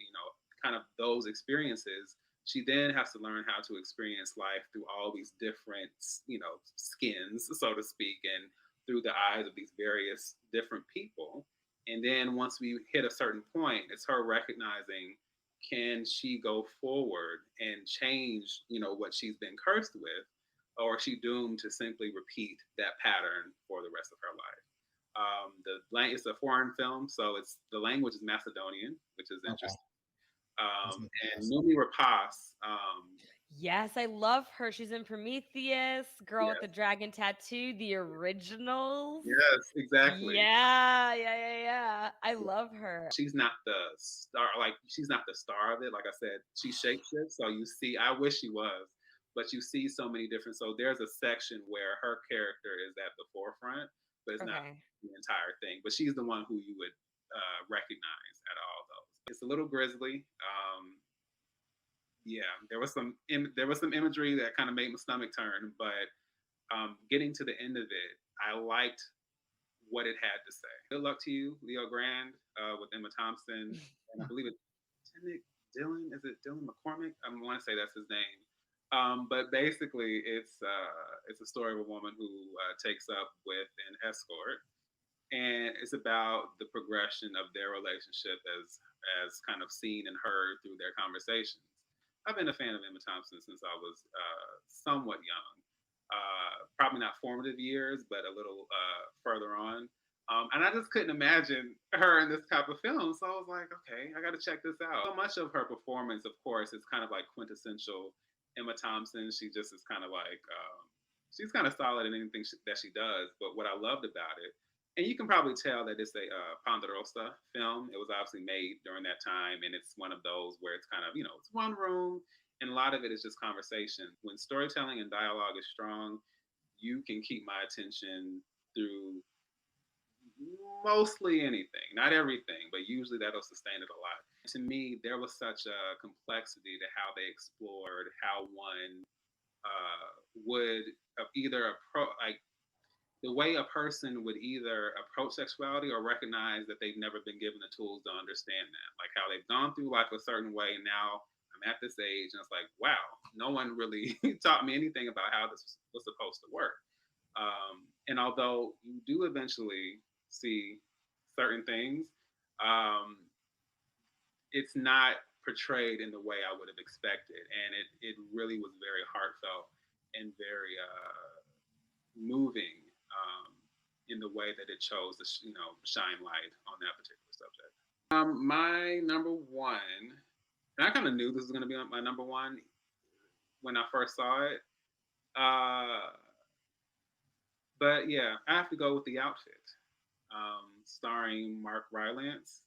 kind of those experiences, she then has to learn how to experience life through all these different, skins, so to speak, and through the eyes of these various different people. And then once we hit a certain point, it's her recognizing, can she go forward and change, what she's been cursed with, or is she doomed to simply repeat that pattern for the rest of her life? It's a foreign film, so the language is Macedonian, which is interesting. And Noomi Rapace. Yes, I love her. She's in Prometheus, Girl Yes. with the Dragon Tattoo, the originals. Yes, exactly. Yeah. I love her. She's not the star, she's not the star of it. Like I said, she shapeshifts. So you see, I wish she was, but you see so many different. So there's a section where her character is at the forefront, but it's not the entire thing. But she's the one who you would recognize at all those. It's a little grisly. Yeah, there was some imagery that kind of made my stomach turn, but getting to the end of it, I liked what it had to say. Good luck to you, Leo Grand, with Emma Thompson, and I believe it's Dylan. Is it Dylan McCormick? I want to say that's his name. But basically, it's a story of a woman who takes up with an escort, and it's about the progression of their relationship as kind of seen and heard through their conversations. I've been a fan of Emma Thompson since I was somewhat young. Probably not formative years, but a little further on. And I just couldn't imagine her in this type of film. So I was like, okay, I got to check this out. So much of her performance, of course, is kind of like quintessential Emma Thompson. She just is kind of like, she's kind of solid in anything that she does. But what I loved about it, and you can probably tell that it's a Ponderosa film. It was obviously made during that time, and it's one of those where it's kind of, it's one room, and a lot of it is just conversation. When storytelling and dialogue is strong, you can keep my attention through mostly anything, not everything, but usually that'll sustain it a lot. To me, there was such a complexity to how they explored how one would either the way a person would either approach sexuality or recognize that they've never been given the tools to understand that. Like how they've gone through life a certain way, and now I'm at this age, and it's like, wow, no one really taught me anything about how this was supposed to work. And although you do eventually see certain things, it's not portrayed in the way I would have expected. And it really was very heartfelt and very moving in the way that it chose to shine light on that particular subject. My number one, and I kind of knew this was going to be my number one when I first saw it, but yeah, I have to go with The Outfit, starring Mark Rylance,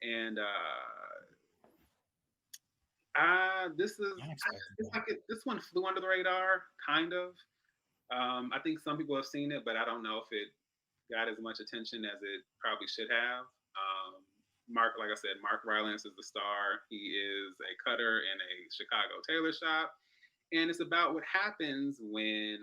and this one flew under the radar, kind of. I think some people have seen it, but I don't know if it got as much attention as it probably should have. Like I said, Mark Rylance is the star. He is a cutter in a Chicago tailor shop, and it's about what happens when,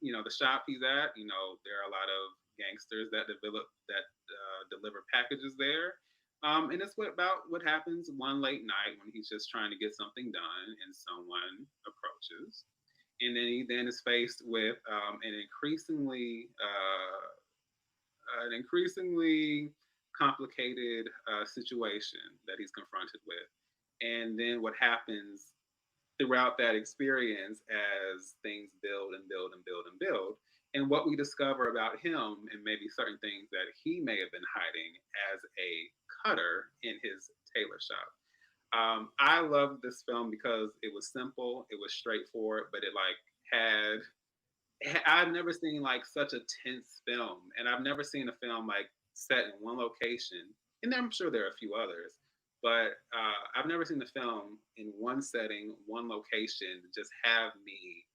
the shop he's at, there are a lot of gangsters that deliver packages there. And it's about what happens one late night when he's just trying to get something done and someone approaches. And then he is faced with an increasingly an increasingly complicated situation that he's confronted with. And then what happens throughout that experience as things build and build and build and build, and what we discover about him and maybe certain things that he may have been hiding as a cutter in his tailor shop. I loved this film because it was simple, it was straightforward, but it like had I've never seen like such a tense film, and I've never seen a film like set in one location. And I'm sure there are a few others, but I've never seen a film in one setting, one location, just have me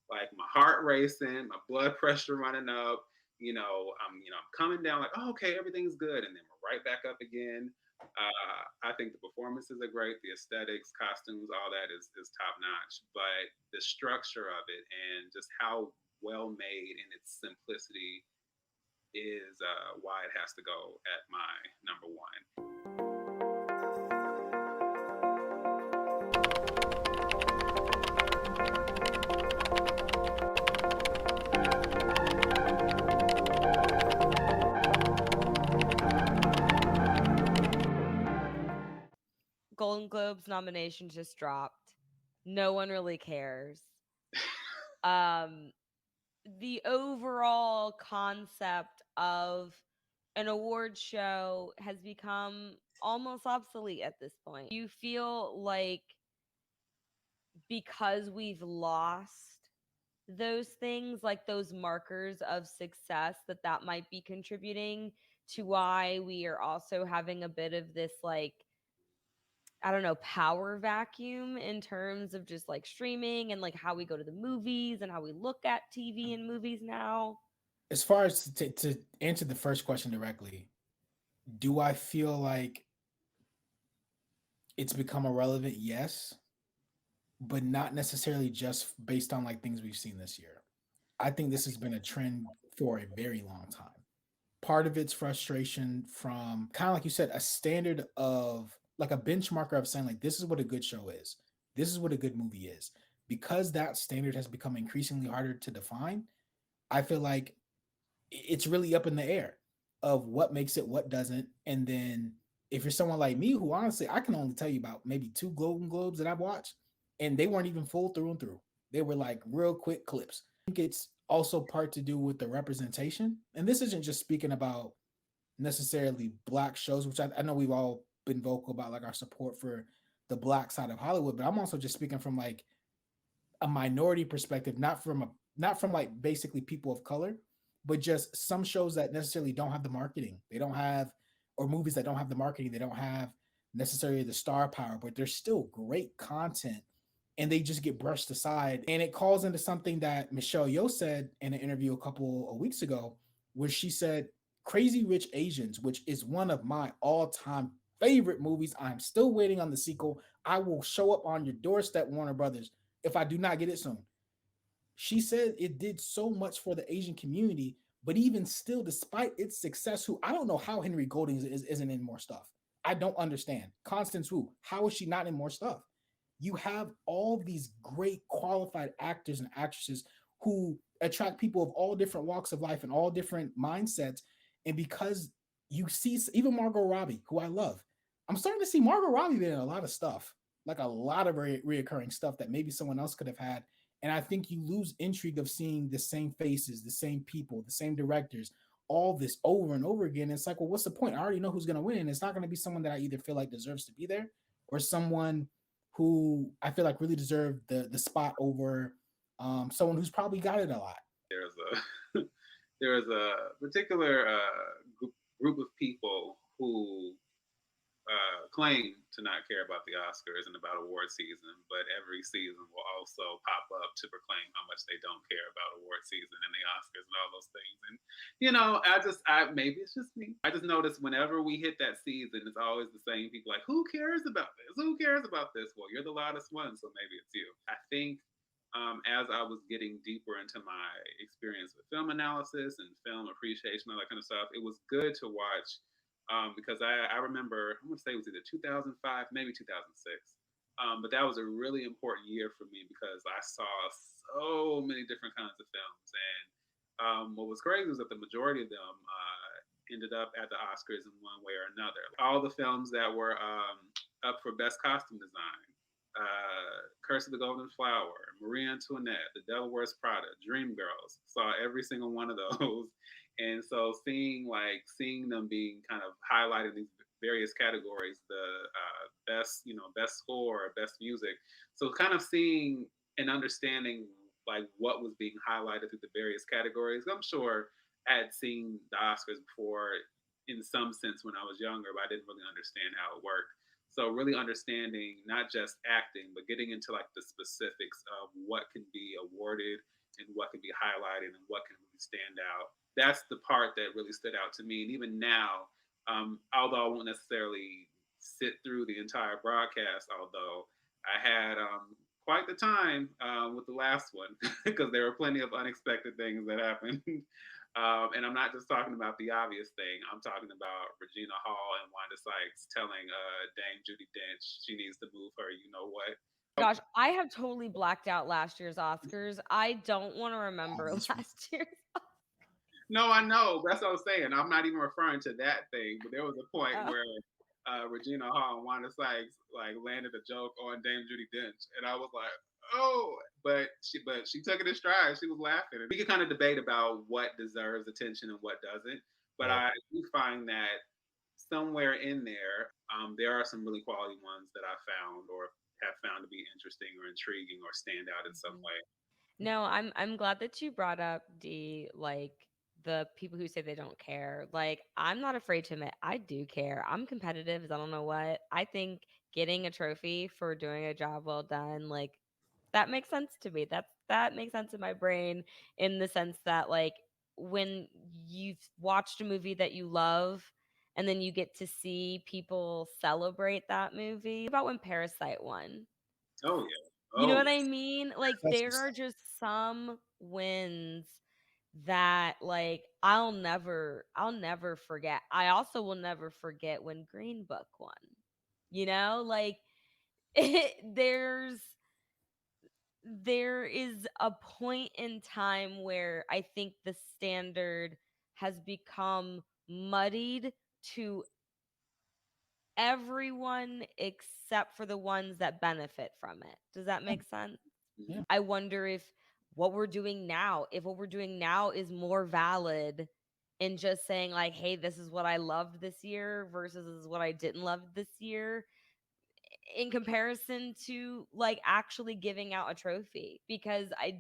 like my heart racing, my blood pressure running up. I'm coming down like, oh, okay, everything's good, and then we're right back up again. I think the performances are great, the aesthetics, costumes, all that is top notch. But the structure of it and just how well made in its simplicity is why it has to go at my number one. Golden Globes nomination just dropped. No one really cares. Um, the overall concept of an award show has become almost obsolete at this point. You feel like because we've lost those things, like those markers of success, that might be contributing to why we are also having a bit of this, like, I don't know, power vacuum in terms of just like streaming and like how we go to the movies and how we look at TV and movies now. As far as to answer the first question directly, do I feel like it's become irrelevant? Yes, but not necessarily just based on like things we've seen this year. I think this has been a trend for a very long time. Part of it's frustration from kind of like you said, a standard of like a benchmarker of saying like this is what a good show is. This is what a good movie is. Because that standard has become increasingly harder to define, I feel like it's really up in the air of what makes it, what doesn't. And then if you're someone like me, who honestly, I can only tell you about maybe 2 Golden Globes that I've watched, and they weren't even full through and through. They were like real quick clips. I think it's also part to do with the representation. And this isn't just speaking about necessarily Black shows, which I know we've all been vocal about like our support for the Black side of Hollywood, but I'm also just speaking from like a minority perspective, not from like basically people of color, but just some shows that necessarily don't have the marketing. They don't have, or movies that don't have the marketing. They don't have necessarily the star power, but they're still great content, and they just get brushed aside. And it calls into something that Michelle Yeoh said in an interview a couple of weeks ago, where she said, Crazy Rich Asians, which is one of my all-time favorite movies. I'm still waiting on the sequel. I will show up on your doorstep, Warner Brothers, if I do not get it soon. She said it did so much for the Asian community, but even still, despite its success, who I don't know how Henry Golding isn't in more stuff. I don't understand. Constance Wu, how is she not in more stuff? You have all these great qualified actors and actresses who attract people of all different walks of life and all different mindsets. And because you see even Margot Robbie, who I love, I'm starting to see Margot Robbie in a lot of stuff, like a lot of reoccurring stuff that maybe someone else could have had. And I think you lose intrigue of seeing the same faces, the same people, the same directors, all this over and over again. It's like, well, what's the point? I already know who's going to win. And it's not going to be someone that I either feel like deserves to be there or someone who I feel like really deserved the spot over someone who's probably got it a lot. There's a particular group of people who claim to not care about the Oscars and about award season, but every season will also pop up to proclaim how much they don't care about award season and the Oscars and all those things. And maybe it's just me. I just notice whenever we hit that season, it's always the same people like, who cares about this? Who cares about this? Well, you're the loudest one, so maybe it's you. I think as I was getting deeper into my experience with film analysis and film appreciation, all that kind of stuff, it was good to watch. Because I remember, I'm going to say it was either 2005, maybe 2006. But that was a really important year for me because I saw so many different kinds of films. And what was crazy was that the majority of them ended up at the Oscars in one way or another. All the films that were up for Best Costume Design, Curse of the Golden Flower, Marie Antoinette, The Devil Wears Prada, Dreamgirls, saw every single one of those. And so seeing them being kind of highlighted in these various categories, the best score, best music. So kind of seeing and understanding like what was being highlighted through the various categories. I'm sure I had seen the Oscars before in some sense when I was younger, but I didn't really understand how it worked. So really understanding not just acting, but getting into like the specifics of what can be awarded and what can be highlighted and what can really stand out. That's the part that really stood out to me. And even now, although I won't necessarily sit through the entire broadcast, although I had quite the time with the last one because there were plenty of unexpected things that happened. And I'm not just talking about the obvious thing. I'm talking about Regina Hall and Wanda Sykes telling Dame Judi Dench she needs to move her. You know what? Gosh, I have totally blacked out last year's Oscars. I don't want to remember last year's. No, I know. That's what I was saying. I'm not even referring to that thing, but there was a point Oh. where Regina Hall and Wanda Sykes like landed a joke on Dame Judi Dench, and I was like, oh, but she took it in stride. She was laughing. And we could kind of debate about what deserves attention and what doesn't, but I do find that somewhere in there are some really quality ones that I found or have found to be interesting or intriguing or stand out in some way. No, I'm glad that you brought up like the people who say they don't care. Like, I'm not afraid to admit I do care. I'm competitive as I don't know what. I think getting a trophy for doing a job well done, like, that makes sense to me. That makes sense in my brain, in the sense that, like, when you've watched a movie that you love and then you get to see people celebrate that movie. About when Parasite won. Oh yeah. You know Oh what I mean? Like, That's there are just some wins that, like, I'll never forget. I also will never forget when Green Book won. You know, like, there's there is a point in time where I think the standard has become muddied to everyone except for the ones that benefit from it. Does that make sense? Yeah. I wonder if what we're doing now, is more valid in just saying, like, hey, this is what I loved this year versus this is what I didn't love this year, in comparison to, like, actually giving out a trophy. Because I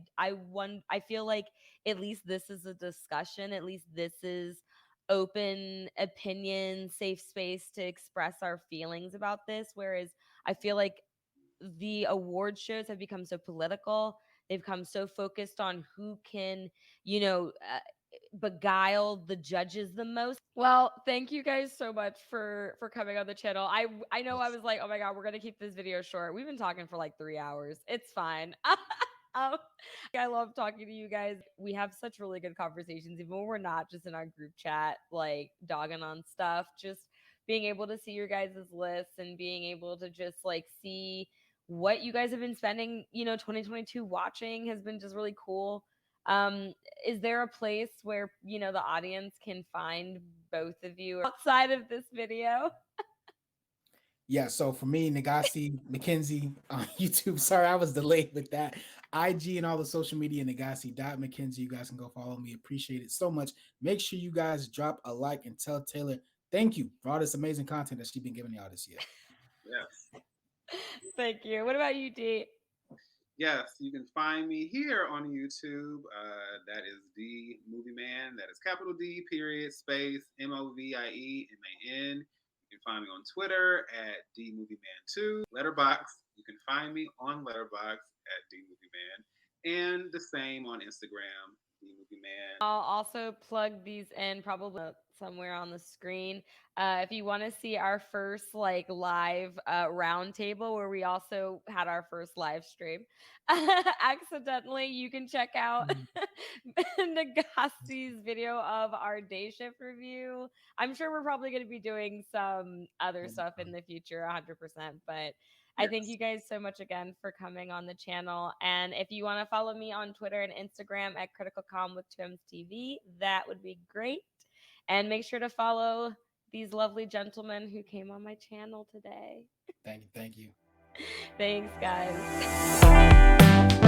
feel like at least this is a discussion, at least this is open opinion, safe space to express our feelings about this, whereas I feel like the award shows have become so political. They've become so focused on who can, beguile the judges the most. Well, thank you guys so much for coming on the channel. I know I was like, oh my god, we're gonna keep this video short. We've been talking for like 3 hours. It's fine. I love talking to you guys. We have such really good conversations, even when we're not just in our group chat, like dogging on stuff. Just being able to see your guys' lists and being able to just like see what you guys have been spending, 2022 watching has been just really cool. Um, is there a place where, the audience can find both of you outside of this video? Yeah, so for me, Nagasi McKenzie on YouTube. Sorry, I was delayed with that. IG and all the social media, Nagasi.McKenzie. You guys can go follow me. Appreciate it so much. Make sure you guys drop a like and tell Taylor thank you for all this amazing content that she's been giving y'all this year. yes. Thank you. What about you, D? Yes, you can find me here on YouTube. That is D Movie Man. That is capital D period space MOVIEMAN. You can find me on Twitter at D Movie Man 2. Letterboxd. You can find me on Letterboxd at D Movie Man, and the same on Instagram, D Movie Man. I'll also plug these in probably somewhere on the screen. If you want to see our first like live roundtable where we also had our first live stream accidentally, you can check out Nagasi's video of our day shift review. I'm sure we're probably going to be doing some other stuff in the future, 100%. But I thank you guys so much again for coming on the channel. And if you want to follow me on Twitter and Instagram at CriticalCom with 2Ms TV, that would be great. And make sure to follow these lovely gentlemen who came on my channel today. Thank you. Thanks, guys.